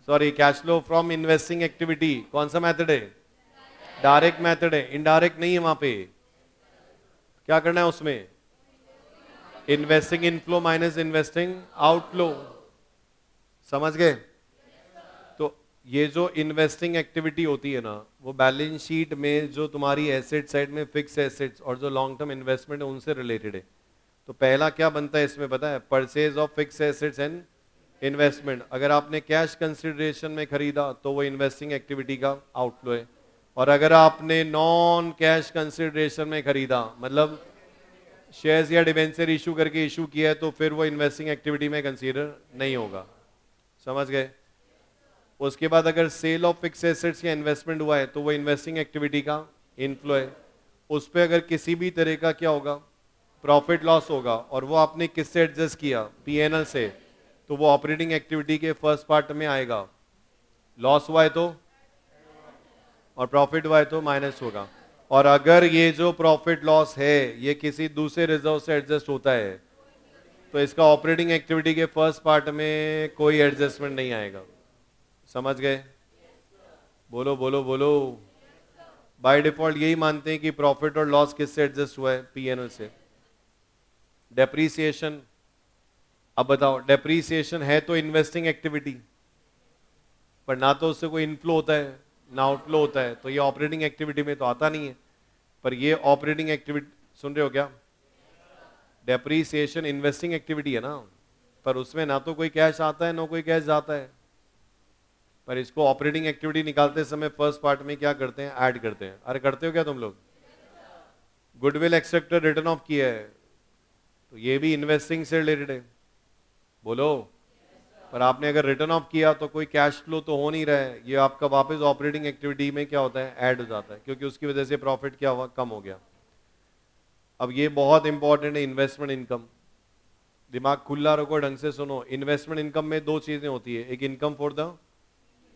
sorry cash flow from investing activity, कौन सा मेथड है? डायरेक्ट मेथड है, इनडायरेक्ट नहीं है। वहां पे क्या करना है उसमें? Investing inflow minus investing outflow. समझ गए? तो ये जो इन्वेस्टिंग एक्टिविटी होती है ना, वो बैलेंस शीट में जो तुम्हारी एसेट साइड में फिक्स एसेट्स और जो लॉन्ग टर्म इन्वेस्टमेंट है उनसे रिलेटेड है। तो पहला क्या बनता है इसमें पता है? Purchase of fix assets and investment. अगर आपने कैश कंसिडरेशन में खरीदा तो वो इन्वेस्टिंग एक्टिविटी का आउटफ्लो है, और अगर आपने नॉन कैश कंसिडरेशन में खरीदा, मतलब शेयर्स या डिवेंचर इशू करके इशू किया है, तो फिर वो इन्वेस्टिंग एक्टिविटी में कंसीडर नहीं होगा। समझ गए? उसके बाद अगर सेल ऑफ फिक्स एसेट्स या इन्वेस्टमेंट हुआ है तो वो इन्वेस्टिंग एक्टिविटी का इनफ्लो है। उस पर अगर किसी भी तरह का क्या होगा? प्रॉफिट लॉस होगा, और वो आपने किससे एडजस्ट किया? पीएनएल से, तो वो ऑपरेटिंग एक्टिविटी के फर्स्ट पार्ट में आएगा। लॉस हुआ है तो, और प्रॉफिट हुआ है तो माइनस होगा। और अगर ये जो प्रॉफिट लॉस है ये किसी दूसरे रिजर्व से एडजस्ट होता है तो इसका ऑपरेटिंग एक्टिविटी के फर्स्ट पार्ट में कोई एडजस्टमेंट नहीं आएगा। समझ गए? बोलो बोलो बोलो। बाय डिफॉल्ट यही मानते हैं कि प्रॉफिट और लॉस किससे एडजस्ट हुआ है? पीएनएल से। डेप्रीसिएशन, अब बताओ, डेप्रीसिएशन है तो इन्वेस्टिंग एक्टिविटी, पर ना तो उससे कोई इनफ्लो होता है ना आउटफ्लो होता है, तो ये ऑपरेटिंग एक्टिविटी में तो आता नहीं है। पर ये ऑपरेटिंग एक्टिविटी, सुन रहे हो क्या? डेप्रीसिएशन इन्वेस्टिंग एक्टिविटी है ना, पर उसमें ना तो कोई कैश आता है ना कोई कैश जाता है। पर इसको ऑपरेटिंग एक्टिविटी निकालते समय फर्स्ट पार्ट में क्या करते हैं? ऐड करते हैं। अरे करते हो क्या तुम लोग? गुडविल एक्सेप्टर रिटर्न ऑफ किया है, तो ये भी इन्वेस्टिंग से रिलेटेड है। बोलो। पर आपने अगर रिटर्न ऑफ किया तो कोई कैश फ्लो तो हो नहीं रहा है, ये आपका वापस ऑपरेटिंग एक्टिविटी में क्या होता है? ऐड हो जाता है, क्योंकि उसकी वजह से प्रॉफिट क्या हुआ? कम हो गया। अब ये बहुत इंपॉर्टेंट है, इन्वेस्टमेंट इनकम। दिमाग खुला रखो, ढंग से सुनो। इन्वेस्टमेंट इनकम में दो चीजें होती है, एक इनकम फॉर द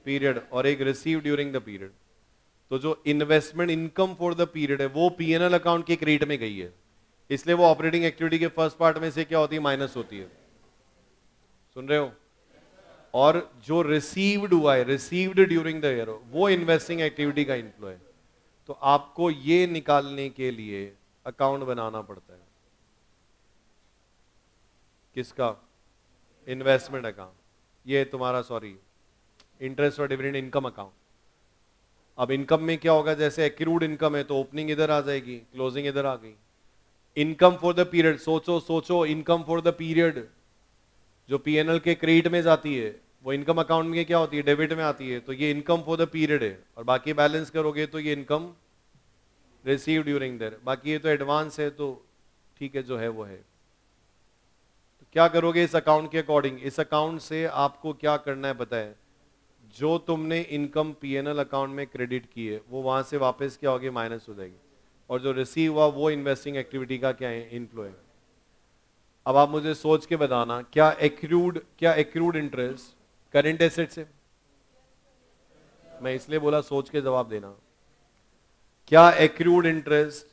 पीरियड और एक रिसीव ड्यूरिंग द पीरियड। तो जो investment income for the period है वो पीएनएल अकाउंट के क्रेडिट में गई है, इसलिए वो ऑपरेटिंग एक्टिविटी के फर्स्ट पार्ट में से क्या होती है? माइनस होती है। सुन रहे हो? और जो रिसीव्ड हुआ है, रिसीव्ड ड्यूरिंग द ईयर, वो इन्वेस्टिंग एक्टिविटी का इनफ्लो है। तो आपको ये निकालने के लिए अकाउंट बनाना पड़ता है। किसका? Investment account. ये तुम्हारा, सॉरी, इंटरेस्ट और डिविडेंड इनकम अकाउंट। अब इनकम में क्या होगा? जैसे एक्रूड इनकम है तो ओपनिंग इधर आ जाएगी, क्लोजिंग इधर आ गई। इनकम फॉर द पीरियड, सोचो सोचो, इनकम फॉर द पीरियड जो पीएनएल के क्रेडिट में जाती है वो इनकम अकाउंट में क्या होती है? डेबिट में आती है। तो ये इनकम फॉर द पीरियड है, और बाकी बैलेंस करोगे तो ये इनकम रिसीव ड्यूरिंग देयर। बाकी ये तो एडवांस है, तो ठीक है, जो है वो है। तो क्या करोगे इस अकाउंट के अकॉर्डिंग? इस अकाउंट से आपको क्या करना है पता है? जो तुमने इनकम पीएनएल अकाउंट में क्रेडिट की है वो वहां से वापस क्या होगी? माइनस हो जाएगी। और जो रिसीव हुआ वो इन्वेस्टिंग एक्टिविटी का क्या है? इनफ्लो है। अब आप मुझे सोच के बताना, क्या एक्रूड इंटरेस्ट करंट एसेट से? मैं इसलिए बोला सोच के जवाब देना। क्या एक्रूड इंटरेस्ट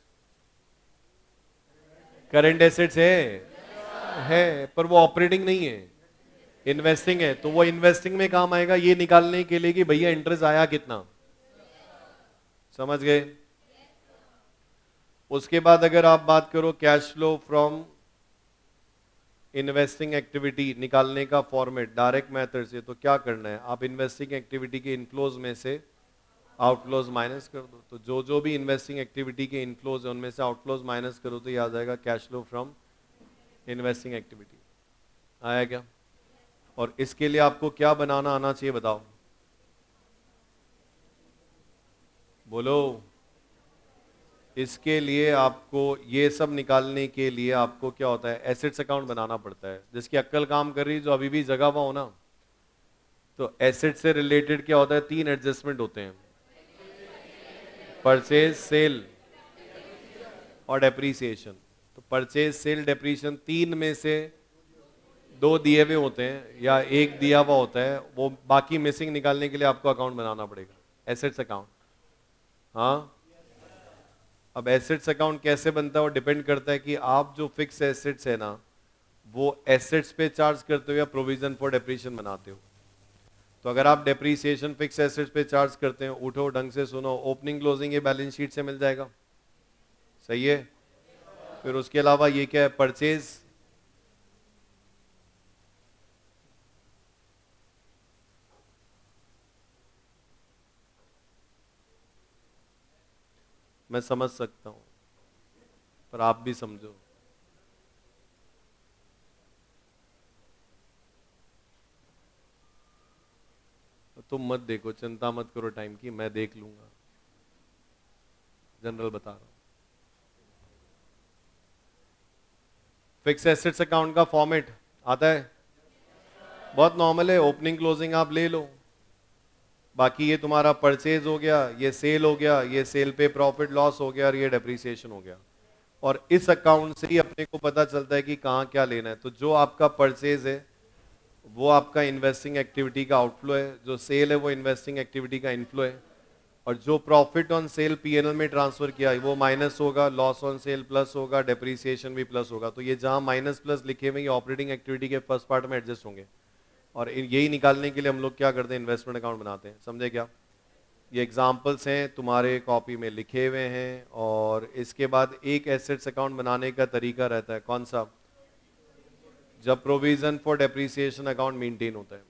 करंट एसेट है, पर वो ऑपरेटिंग नहीं है, इन्वेस्टिंग है। तो वो इन्वेस्टिंग में काम आएगा ये निकालने के लिए कि भैया इंटरेस्ट आया कितना। समझ गए? उसके बाद अगर आप बात करो cash flow from investing activity निकालने का फॉर्मेट डायरेक्ट मेथड से, तो क्या करना है? आप इन्वेस्टिंग एक्टिविटी के इनफ्लोज में से आउटफ्लोज माइनस कर दो। तो जो जो भी इन्वेस्टिंग एक्टिविटी के इनफ्लोज है उनमें से आउटफ्लोज माइनस करो तो ये आ जाएगा cash flow from investing activity. आया क्या? और इसके लिए आपको क्या बनाना आना चाहिए बताओ? बोलो। इसके लिए आपको ये सब निकालने के लिए आपको क्या होता है, एसेट्स अकाउंट बनाना पड़ता है। जिसकी अक्ल काम कर रही, जो अभी भी जगह हुआ हो ना, तो एसेट से रिलेटेड क्या होता है, 3 एडजस्टमेंट होते हैं, परचेज, सेल और डेप्रीसिएशन। तो परचेज, सेल, डेप्रीसिएशन 3 में से 2 दिए हुए होते हैं या 1 दिया हुआ होता है, वो बाकी मिसिंग निकालने के लिए आपको अकाउंट बनाना पड़ेगा, एसेट्स अकाउंट। हाँ, अब एसेट्स अकाउंट कैसे बनता है, वो डिपेंड करता है कि आप जो फिक्स एसेट्स है ना, वो एसेट्स पे चार्ज करते हो या प्रोविजन फॉर डेप्रीसिएशन बनाते हो। तो अगर आप डेप्रीसिएशन फिक्स एसेट्स पे चार्ज करते हो, उठो ढंग से सुनो, ओपनिंग क्लोजिंग ये बैलेंस शीट से मिल जाएगा, सही है। फिर उसके अलावा ये क्या है, परचेज, मैं समझ सकता हूं पर आप भी समझो। तुम मत देखो, चिंता मत करो टाइम की, मैं देख लूंगा, जनरल बता रहा हूं। फिक्स एसेट्स अकाउंट का फॉर्मेट आता है, बहुत नॉर्मल है, ओपनिंग क्लोजिंग आप ले लो, बाकी ये तुम्हारा परचेज हो गया, ये सेल हो गया, ये सेल पे प्रॉफिट लॉस हो गया, और ये डेप्रीसिएशन हो गया। और इस अकाउंट से ही अपने को पता चलता है कि कहाँ क्या लेना है। तो जो आपका परचेज है वो आपका इन्वेस्टिंग एक्टिविटी का आउटफ्लो है, जो सेल है वो इन्वेस्टिंग एक्टिविटी का इनफ्लो है, और जो प्रॉफिट ऑन सेल पीएनएल में ट्रांसफर किया है वो माइनस होगा, लॉस ऑन सेल प्लस होगा, डेप्रीसिएशन भी प्लस होगा। तो ये जहां माइनस प्लस लिखे हुए, ये ऑपरेटिंग एक्टिविटी के फर्स्ट पार्ट में एडजस्ट होंगे, और यही निकालने के लिए हम लोग क्या करते हैं, इन्वेस्टमेंट अकाउंट बनाते हैं, समझे क्या। ये एग्जाम्पल्स हैं, तुम्हारे कॉपी में लिखे हुए हैं। और इसके बाद एक एसेट्स अकाउंट बनाने का तरीका रहता है, कौन सा, जब provision for depreciation account maintain होता है।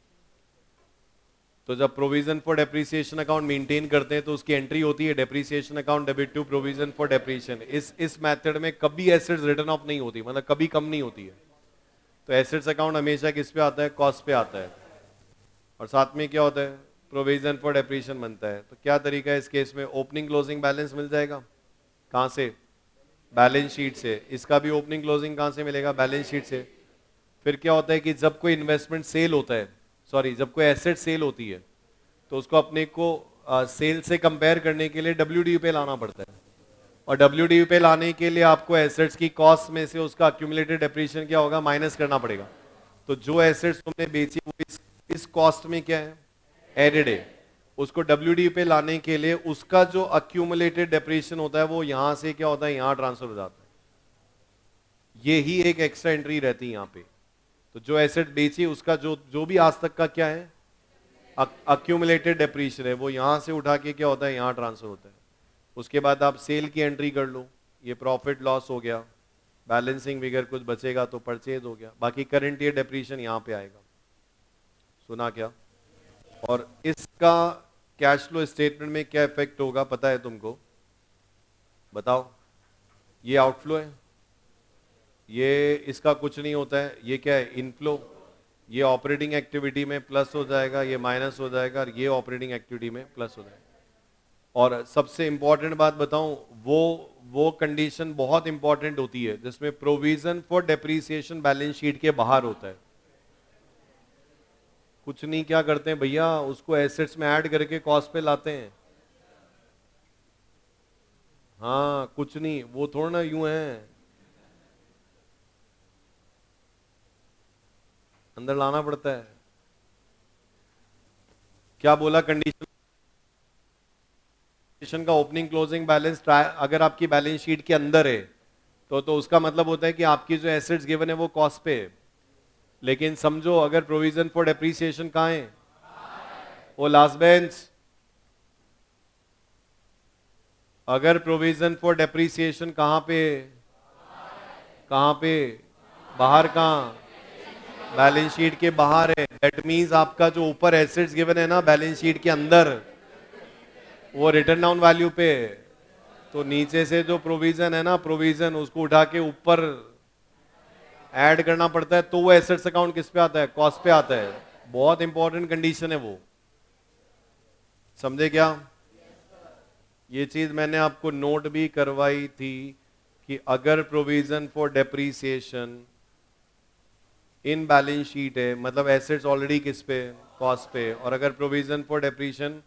तो जब provision for depreciation account maintain करते हैं तो उसकी एंट्री होती है depreciation account debit to provision for depreciation. इस मेथड में कभी एसेट्स रिटर्न ऑफ नहीं होती, मतलब कभी कम नहीं होती है। तो एसेट्स अकाउंट हमेशा किस पे आता है, कॉस्ट पे आता है, और साथ में क्या होता है, प्रोविजन फॉर डेप्रीसिएशन बनता है। तो क्या तरीका है इस केस में, ओपनिंग क्लोजिंग बैलेंस मिल जाएगा, कहां से, बैलेंस शीट से। इसका भी ओपनिंग क्लोजिंग कहां से मिलेगा, बैलेंस शीट से। फिर क्या होता है कि जब कोई इन्वेस्टमेंट सेल होता है, सॉरी जब कोई एसेट सेल होती है, तो उसको अपने को सेल से कंपेयर करने के लिए डब्ल्यूडीवी पे लाना पड़ता है, और डब्ल्यूडीवी पे लाने के लिए आपको एसेट्स की कॉस्ट में से उसका अक्यूमुलेटेड डेप्रिसिएशन क्या होगा, माइनस करना पड़ेगा। तो जो एसेट्स तुमने बेची वो इस कॉस्ट में क्या है, एडेड है। उसको डब्ल्यूडीवी पे लाने के लिए उसका जो अक्यूमुलेटेड डेप्रिसिएशन होता है वो यहां से क्या होता है, यहां ट्रांसफर हो जाता है। ये ही एक एक्स्ट्रा एंट्री रहती है यहाँ पे। तो जो एसेट बेची उसका जो भी आज तक का क्या है, अक्यूमुलेटेड डेप्रीशिएशन है, वो यहां से उठा के क्या होता है, यहां ट्रांसफर होता है। उसके बाद आप सेल की एंट्री कर लो, ये प्रॉफिट लॉस हो गया, बैलेंसिंग फिगर कुछ बचेगा तो परचेज हो गया, बाकी करंट ईयर डेप्रीशिएशन यहां पे आएगा। सुना क्या। और इसका कैश फ्लो स्टेटमेंट में क्या इफेक्ट होगा पता है तुमको, बताओ। ये आउटफ्लो है, ये इसका कुछ नहीं होता है, ये क्या है, इनफ्लो। ये ऑपरेटिंग एक्टिविटी में प्लस हो जाएगा, ये माइनस हो जाएगा, और ये ऑपरेटिंग एक्टिविटी में प्लस हो जाएगा। और सबसे इंपॉर्टेंट बात बताऊं, वो कंडीशन बहुत इंपॉर्टेंट होती है जिसमें provision for depreciation balance sheet के बाहर होता है। कुछ नहीं, क्या करते हैं भैया, उसको एसेट्स में ऐड करके कॉस्ट पे लाते हैं। हाँ कुछ नहीं, वो थोड़ा ना यूं है, अंदर लाना पड़ता है। क्या बोला, कंडीशन का ओपनिंग क्लोजिंग बैलेंस अगर आपकी बैलेंस शीट के अंदर है तो उसका मतलब होता है कि आपकी जो एसेट्स गिवन है वो कॉस्ट पे है। लेकिन समझो अगर प्रोविजन फॉर डेप्रीसिएशन कहां है, वो लास्ट बेंच। अगर प्रोविजन फॉर डेप्रीसिएशन कहां पे, कहां पे, बाहर, कहां, बैलेंस शीट के बाहर है। दैट मींस आपका जो ऊपर एसेट्स गिवन है ना बैलेंस शीट के अंदर, वो रिटर्न डाउन वैल्यू पे है। तो नीचे से जो प्रोविजन है ना, प्रोविजन उसको उठा के ऊपर ऐड करना पड़ता है, तो वो एसेट्स अकाउंट किस पे आता है, कॉस्ट पे आता है। बहुत इंपॉर्टेंट कंडीशन है वो, समझे क्या। ये चीज मैंने आपको नोट भी करवाई थी कि अगर provision for depreciation in balance sheet है, मतलब एसेट्स ऑलरेडी किस पे, कॉस्ट पे, और अगर provision for depreciation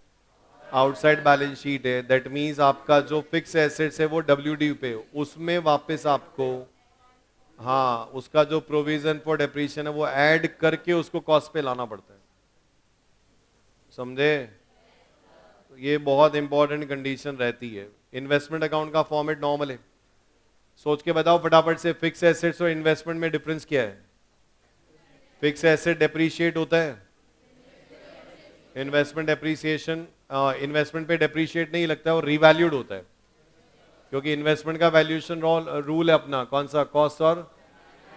outside balance sheet है, दैट मीन्स आपका जो फिक्स एसेट्स है वो डब्ल्यूडी पे, उसमें वापस आपको, हाँ, उसका जो प्रोविजन फॉर डेप्रीशिएशन है वो ऐड करके उसको कॉस्ट पे लाना पड़ता है, समझे? तो ये बहुत इंपॉर्टेंट कंडीशन रहती है। इन्वेस्टमेंट अकाउंट का फॉर्मेट नॉर्मल है, सोच के बताओ फटाफट से, फिक्स एसेट्स और इन्वेस्टमेंट में डिफरेंस क्या है? फिक्स एसेट डेप्रीशिएट होता है, इन्वेस्टमेंट डेप्रीसिएशन, इन्वेस्टमेंट पे डेप्रीशिएट नहीं लगता है, और रिवैल्यूड होता है, क्योंकि इन्वेस्टमेंट का वैल्यूएशन रूल है अपना, कौन सा? कॉस्ट और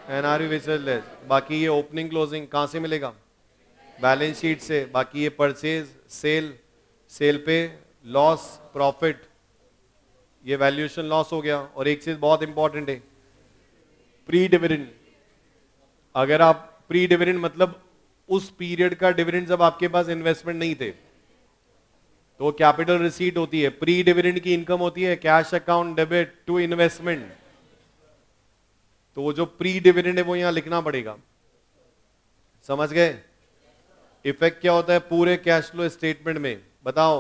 एनआरवी बेसिस लेस। बाकी ये ओपनिंग क्लोजिंग कहां से मिलेगा? बैलेंस शीट से। बाकी ये परचेज, सेल, सेल पे लॉस, प्रॉफिट, ये वैल्यूएशन लॉस हो गया। और एक चीज बहुत इंपॉर्टेंट है, प्री डिविडेंड। अगर आप प्री डिविडेंड मतलब उस पीरियड का डिविडेंड जब आपके पास इन्वेस्टमेंट नहीं थे, तो कैपिटल रिसीट होती है। प्री डिविडेंड की इनकम होती है cash account debit to investment. तो वो जो प्री डिविडेंड है वो यहां लिखना पड़ेगा, समझ गए? इफेक्ट क्या होता है पूरे कैश फ्लो स्टेटमेंट में? बताओ,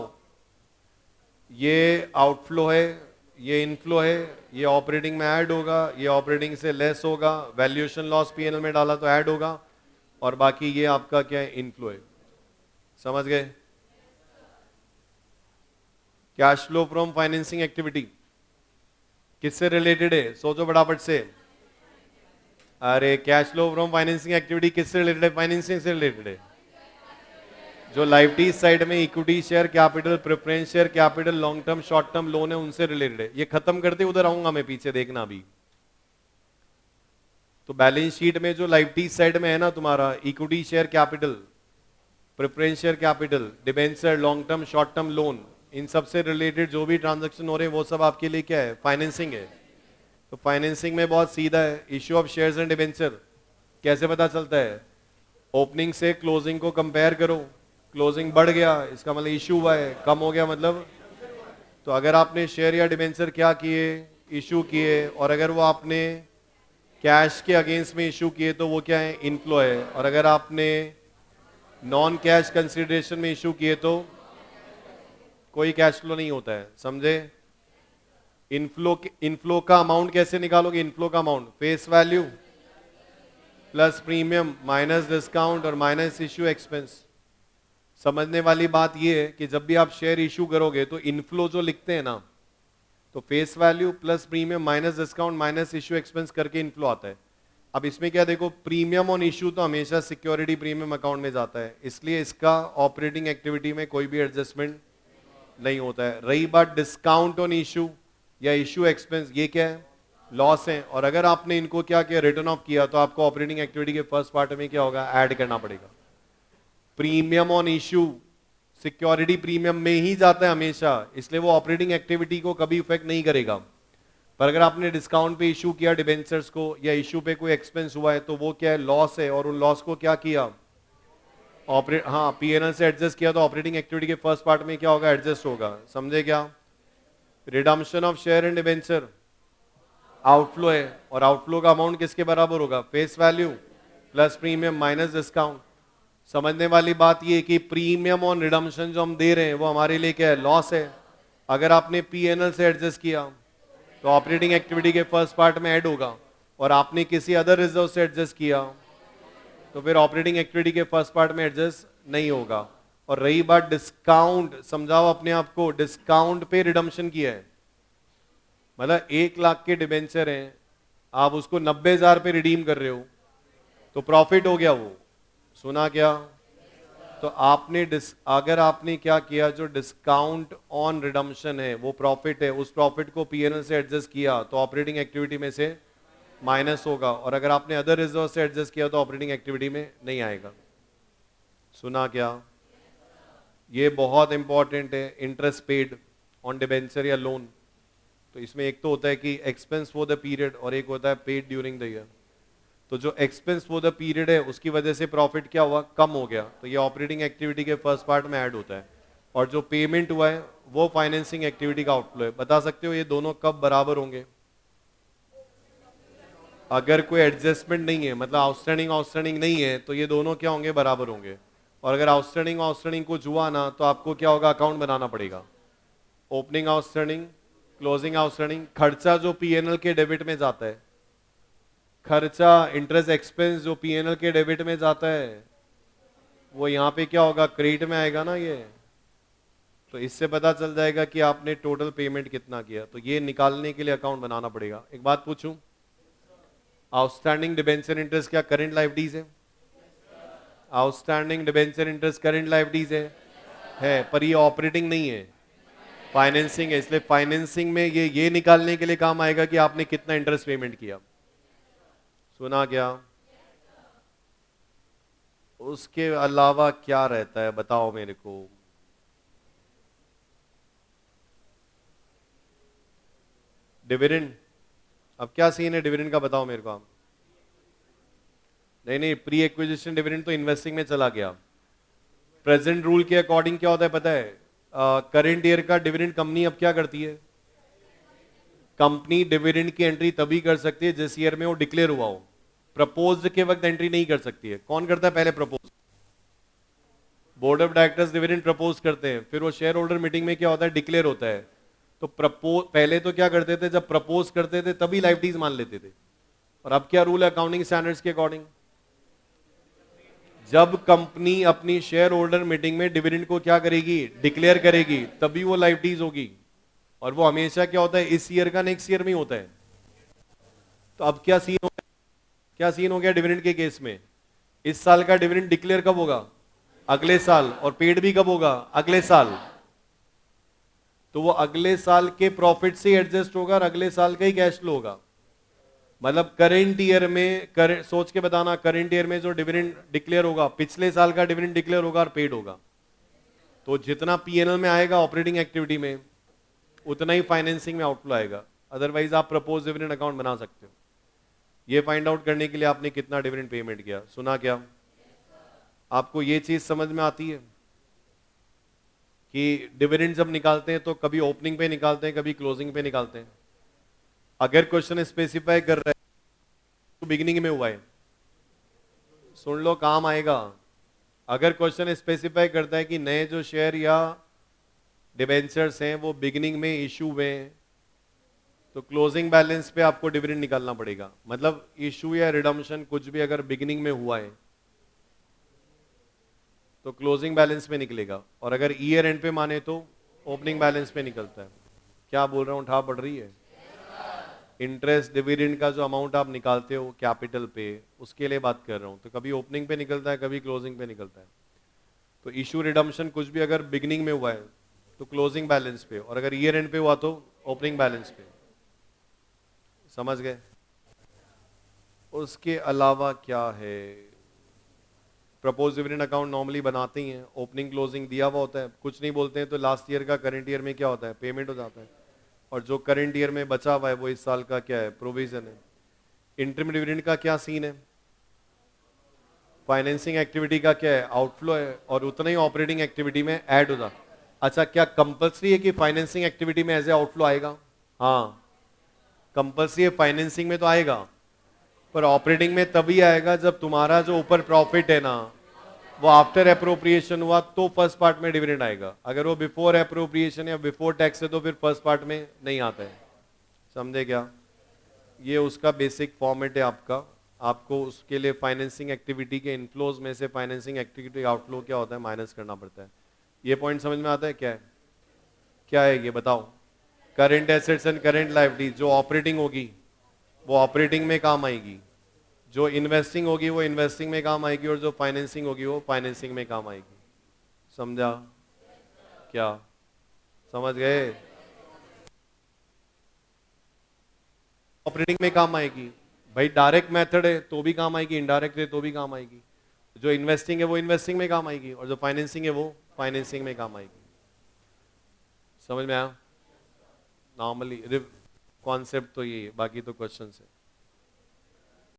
ये आउटफ्लो है, ये इनफ्लो है, ये ऑपरेटिंग में ऐड होगा, ये ऑपरेटिंग से लेस होगा, वैल्यूएशन लॉस पीएनएल में डाला तो ऐड होगा, और बाकी ये आपका क्या है? इनफ्लो है, समझ गए? Cash flow from financing activity किससे रिलेटेड है? सोचो फटाफट से। अरे cash flow from financing activity किससे रिलेटेड है? फाइनेंसिंग से रिलेटेड है। जो लाइबिलिटी साइड में equity share capital, preference share capital, long term short term loan है, उनसे रिलेटेड है। ये खत्म करते उधर आऊंगा मैं पीछे, देखना अभी। तो बैलेंस शीट में जो लाइबिलिटी साइड में है ना तुम्हारा, equity share capital, preference share capital, debenture, long term short term loan, इन सब से रिलेटेड जो भी ट्रांजैक्शन हो रहे हैं वो सब आपके लिए क्या है? फाइनेंसिंग है। तो फाइनेंसिंग में बहुत सीधा है, issue of shares and debenture कैसे पता चलता है? ओपनिंग से क्लोजिंग को कंपेयर करो, क्लोजिंग बढ़ गया इसका मतलब इशू हुआ है, कम हो गया मतलब। तो अगर आपने शेयर या डिबेंचर क्या किए? इशू किए, और अगर वो आपने कैश के अगेंस्ट में इशू किए तो वो क्या है? इनफ्लो है। और अगर आपने नॉन कैश कंसिडरेशन में इशू किए तो कोई कैश फ्लो नहीं होता है, समझे? इनफ्लो का अमाउंट कैसे निकालोगे? इनफ्लो का amount face value plus premium minus discount और माइनस इश्यू एक्सपेंस। समझने वाली बात यह है कि जब भी आप शेयर इशू करोगे तो इनफ्लो जो लिखते हैं ना, तो face value plus premium minus discount minus issue expense करके इनफ्लो आता है। अब इसमें क्या देखो, प्रीमियम ऑन इशू तो हमेशा सिक्योरिटी प्रीमियम अकाउंट में जाता है, इसलिए इसका ऑपरेटिंग एक्टिविटी में कोई भी एडजस्टमेंट नहीं होता है। रही बात डिस्काउंट ऑन इशू या इशू एक्सपेंस, ये क्या है? लॉस है। और अगर आपने इनको क्या किया? रिटर्न ऑफ किया, तो आपको ऑपरेटिंग एक्टिविटी के फर्स्ट पार्ट में क्या होगा? ऐड करना पड़ेगा। Premium on issue security premium में ही जाता है हमेशा, इसलिए वो ऑपरेटिंग एक्टिविटी को कभी इफेक्ट नहीं करेगा। पर अगर आपने डिस्काउंट पे इशू किया डिबेंचर्स को, या इशू पे कोई एक्सपेंस हुआ है, तो वो क्या है? लॉस है। और उन लॉस को क्या किया? हाँ, पीएनएल से एडजस्ट किया, तो ऑपरेटिंग एक्टिविटी के फर्स्ट पार्ट में क्या होगा? एडजस्ट होगा, समझे क्या? Redemption of share and debenture outflow है, और आउटफ्लो का अमाउंट किसके बराबर होगा? Face value plus premium minus discount. समझने वाली बात ये कि प्रीमियम ऑन रिडम्पशन जो हम दे रहे हैं वो हमारे लिए क्या है? लॉस है। अगर आपने पीएनएल से एडजस्ट किया तो ऑपरेटिंग एक्टिविटी के फर्स्ट पार्ट में ऐड होगा, और आपने किसी अदर रिजर्व से एडजस्ट किया तो फिर ऑपरेटिंग एक्टिविटी के फर्स्ट पार्ट में एडजस्ट नहीं होगा। और रही बात डिस्काउंट, समझाओ अपने आप को, डिस्काउंट पे रिडम्पशन किया है, मतलब 1 लाख के डिबेंचर हैं, आप उसको 90,000 पे रिडीम कर रहे हो, तो प्रॉफिट हो गया वो, सुना क्या? तो आपने अगर आपने क्या किया, जो डिस्काउंट ऑन रिडम्पशन है वो प्रॉफिट है, उस प्रॉफिट को पीएनएल से एडजस्ट किया तो ऑपरेटिंग एक्टिविटी में से माइनस होगा, और अगर आपने अदर रिजर्व से एडजस्ट किया तो ऑपरेटिंग एक्टिविटी में नहीं आएगा। सुना क्या? ये बहुत इंपॉर्टेंट है। इंटरेस्ट पेड ऑन डिबेंचर या लोन, तो इसमें एक तो होता है कि एक्सपेंस फॉर द पीरियड, और एक होता है पेड ड्यूरिंग द ईयर। तो जो एक्सपेंस फॉर द पीरियड है उसकी वजह से प्रॉफिट क्या हुआ? कम हो गया, तो ये ऑपरेटिंग एक्टिविटी के फर्स्ट पार्ट में ऐड होता है। और जो पेमेंट हुआ है वो फाइनेंसिंग एक्टिविटी का आउटफ्लो है। बता सकते हो ये दोनों कब बराबर होंगे? अगर कोई एडजस्टमेंट नहीं है, मतलब आउटस्टैंडिंग नहीं है, तो ये दोनों क्या होंगे? बराबर होंगे। और अगर आउटस्टैंडिंग कुछ हुआ ना, तो आपको क्या होगा? अकाउंट बनाना पड़ेगा। Opening outstanding, closing outstanding. खर्चा जो पीएनएल के डेबिट में जाता है, खर्चा इंटरेस्ट एक्सपेंस जो पीएनएल के डेबिट में जाता है, वो यहाँ पे क्या होगा? क्रेडिट में आएगा ना ये। तो इससे पता चल जाएगा कि आपने टोटल पेमेंट कितना किया। तो ये निकालने के लिए अकाउंट बनाना पड़ेगा। एक बात पूछूं, आउटस्टैंडिंग डिबेंचर इंटरेस्ट क्या करंट लायबिलिटीज है? Outstanding debenture interest current liabilities है, पर ये ऑपरेटिंग नहीं है, फाइनेंसिंग है। इसलिए फाइनेंसिंग में ये निकालने के लिए काम आएगा कि आपने कितना इंटरेस्ट पेमेंट किया। सुना क्या? उसके अलावा क्या रहता है बताओ मेरे को। डिविडेंड, अब क्या सीन है डिविडेंड का बताओ मेरे को आप। नहीं, प्री एक्विजिशन डिविडेंड तो इन्वेस्टिंग में चला गया। प्रेजेंट रूल के अकॉर्डिंग क्या होता है पता है? करंट ईयर का डिविडेंड कंपनी अब क्या करती है? कंपनी डिविडेंड की एंट्री तभी कर सकती है जिस ईयर में वो डिक्लेयर हुआ हो। प्रपोज के वक्त एंट्री नहीं कर सकती है। कौन करता है पहले propose? Board of directors dividend propose करते हैं, फिर वो शेयर होल्डर मीटिंग में क्या होता है? डिक्लेयर होता है। तो प्रपोज पहले तो क्या करते थे? जब प्रपोज करते थे तभी लायबिलिटीज मान लेते थे। और अब क्या रूल है अकाउंटिंग स्टैंडर्ड्स के अकॉर्डिंग? जब कंपनी अपनी शेयर होल्डर मीटिंग में डिविडेंड को क्या करेगी? डिक्लेयर करेगी, तभी वो लायबिलिटीज होगी। और वो हमेशा क्या होता है? इस ईयर का नेक्स्ट ईयर में ही होता है। तो अब क्या सीन हो गया? क्या सीन हो गया डिविडेंड के केस में? इस साल का डिविडेंड डिक्लेयर कब होगा? अगले साल। और पेड भी कब होगा? अगले साल। तो वो अगले साल के प्रॉफिट से एडजस्ट होगा और अगले साल का ही कैश फ्लो होगा। मतलब करंट ईयर में सोच के बताना, करंट ईयर में जो डिविडेंड डिक्लेयर होगा, पिछले साल का डिविडेंड डिक्लेयर होगा और पेड होगा। तो जितना पीएनएल में आएगा ऑपरेटिंग एक्टिविटी में, उतना ही फाइनेंसिंग में आउटफ्लो आएगा। अदरवाइज आप प्रपोज डिविडेंड अकाउंट बना सकते हो। ये फाइंड आउट करने के लिए आपने कितना डिविडेंड पेमेंट किया। सुना क्या? आपको ये चीज समझ में आती है कि डिविडेंड जब निकालते हैं तो कभी ओपनिंग पे निकालते हैं, कभी क्लोजिंग पे निकालते हैं। अगर क्वेश्चन स्पेसिफाई कर रहा है तो बिगिनिंग में हुआ है, सुन लो काम आएगा। अगर क्वेश्चन स्पेसिफाई करता है कि नए जो शेयर या डिबेंचर्स हैं वो बिगिनिंग में इशू हुए हैं, तो क्लोजिंग बैलेंस पे आपको डिविडेंड निकालना पड़ेगा। मतलब इशू या रिडम्पशन कुछ भी अगर बिगिनिंग में हुआ है तो क्लोजिंग बैलेंस पे निकलेगा, और अगर ईयर एंड पे माने तो ओपनिंग बैलेंस पे निकलता है। क्या बोल रहा हूं, ठा पड़ रही है? इंटरेस्ट डिविडेंड का जो अमाउंट आप निकालते हो कैपिटल पे, उसके लिए बात कर रहा हूं। तो कभी ओपनिंग पे निकलता है, कभी क्लोजिंग पे निकलता है। तो इशू रिडम्पशन कुछ भी अगर बिगिनिंग में हुआ है तो क्लोजिंग बैलेंस पे, और अगर ईयर एंड पे हुआ तो ओपनिंग बैलेंस पे। समझ गए? उसके अलावा क्या है? प्रपोज डिविडेंड अकाउंट नॉर्मली बनाते ही हैं, ओपनिंग क्लोजिंग दिया हुआ होता है, कुछ नहीं बोलते हैं तो लास्ट ईयर का करंट ईयर में क्या होता है? पेमेंट हो जाता है। और जो करंट ईयर में बचा हुआ है वो इस साल का क्या है? प्रोविजन है। इंटरिम डिविडेंड का क्या सीन है? फाइनेंसिंग एक्टिविटी का क्या है? आउटफ्लो है, और उतना ही ऑपरेटिंग एक्टिविटी में ऐड हो जाता। अच्छा, क्या कंपल्सरी है कि फाइनेंसिंग एक्टिविटी में एज ए आउटफ्लो आएगा? हाँ, कंपल्सरी है, फाइनेंसिंग में तो आएगा, पर ऑपरेटिंग में तभी आएगा जब तुम्हारा जो ऊपर प्रॉफिट है ना वो आफ्टर अप्रोप्रिएशन हुआ तो फर्स्ट पार्ट में डिविडेंड आएगा। अगर वो बिफोर अप्रोप्रिएशन या बिफोर टैक्स है तो फिर फर्स्ट पार्ट में नहीं आता है। समझे क्या? ये उसका बेसिक फॉर्मेट है आपका। आपको उसके लिए फाइनेंसिंग एक्टिविटी के इनफ्लोज में से फाइनेंसिंग एक्टिविटी आउटफ्लो क्या होता है माइनस करना पड़ता है। ये पॉइंट समझ में आता है? क्या है, क्या है ये बताओ। Current assets and current liabilities जो ऑपरेटिंग होगी वो ऑपरेटिंग में काम आएगी, जो इन्वेस्टिंग होगी वो इन्वेस्टिंग में काम आएगी, और जो फाइनेंसिंग होगी वो फाइनेंसिंग में काम आएगी। समझा क्या? समझ गए? ऑपरेटिंग में काम आएगी भाई, डायरेक्ट मेथड है तो भी काम आएगी, इनडायरेक्ट है तो भी काम आएगी। जो इन्वेस्टिंग है वो इन्वेस्टिंग में काम आएगी, और जो फाइनेंसिंग है वो फाइनेंसिंग में काम आएगी। समझ में आया? नॉर्मली कॉन्सेप्ट तो ये है, बाकी तो क्वेश्चन है।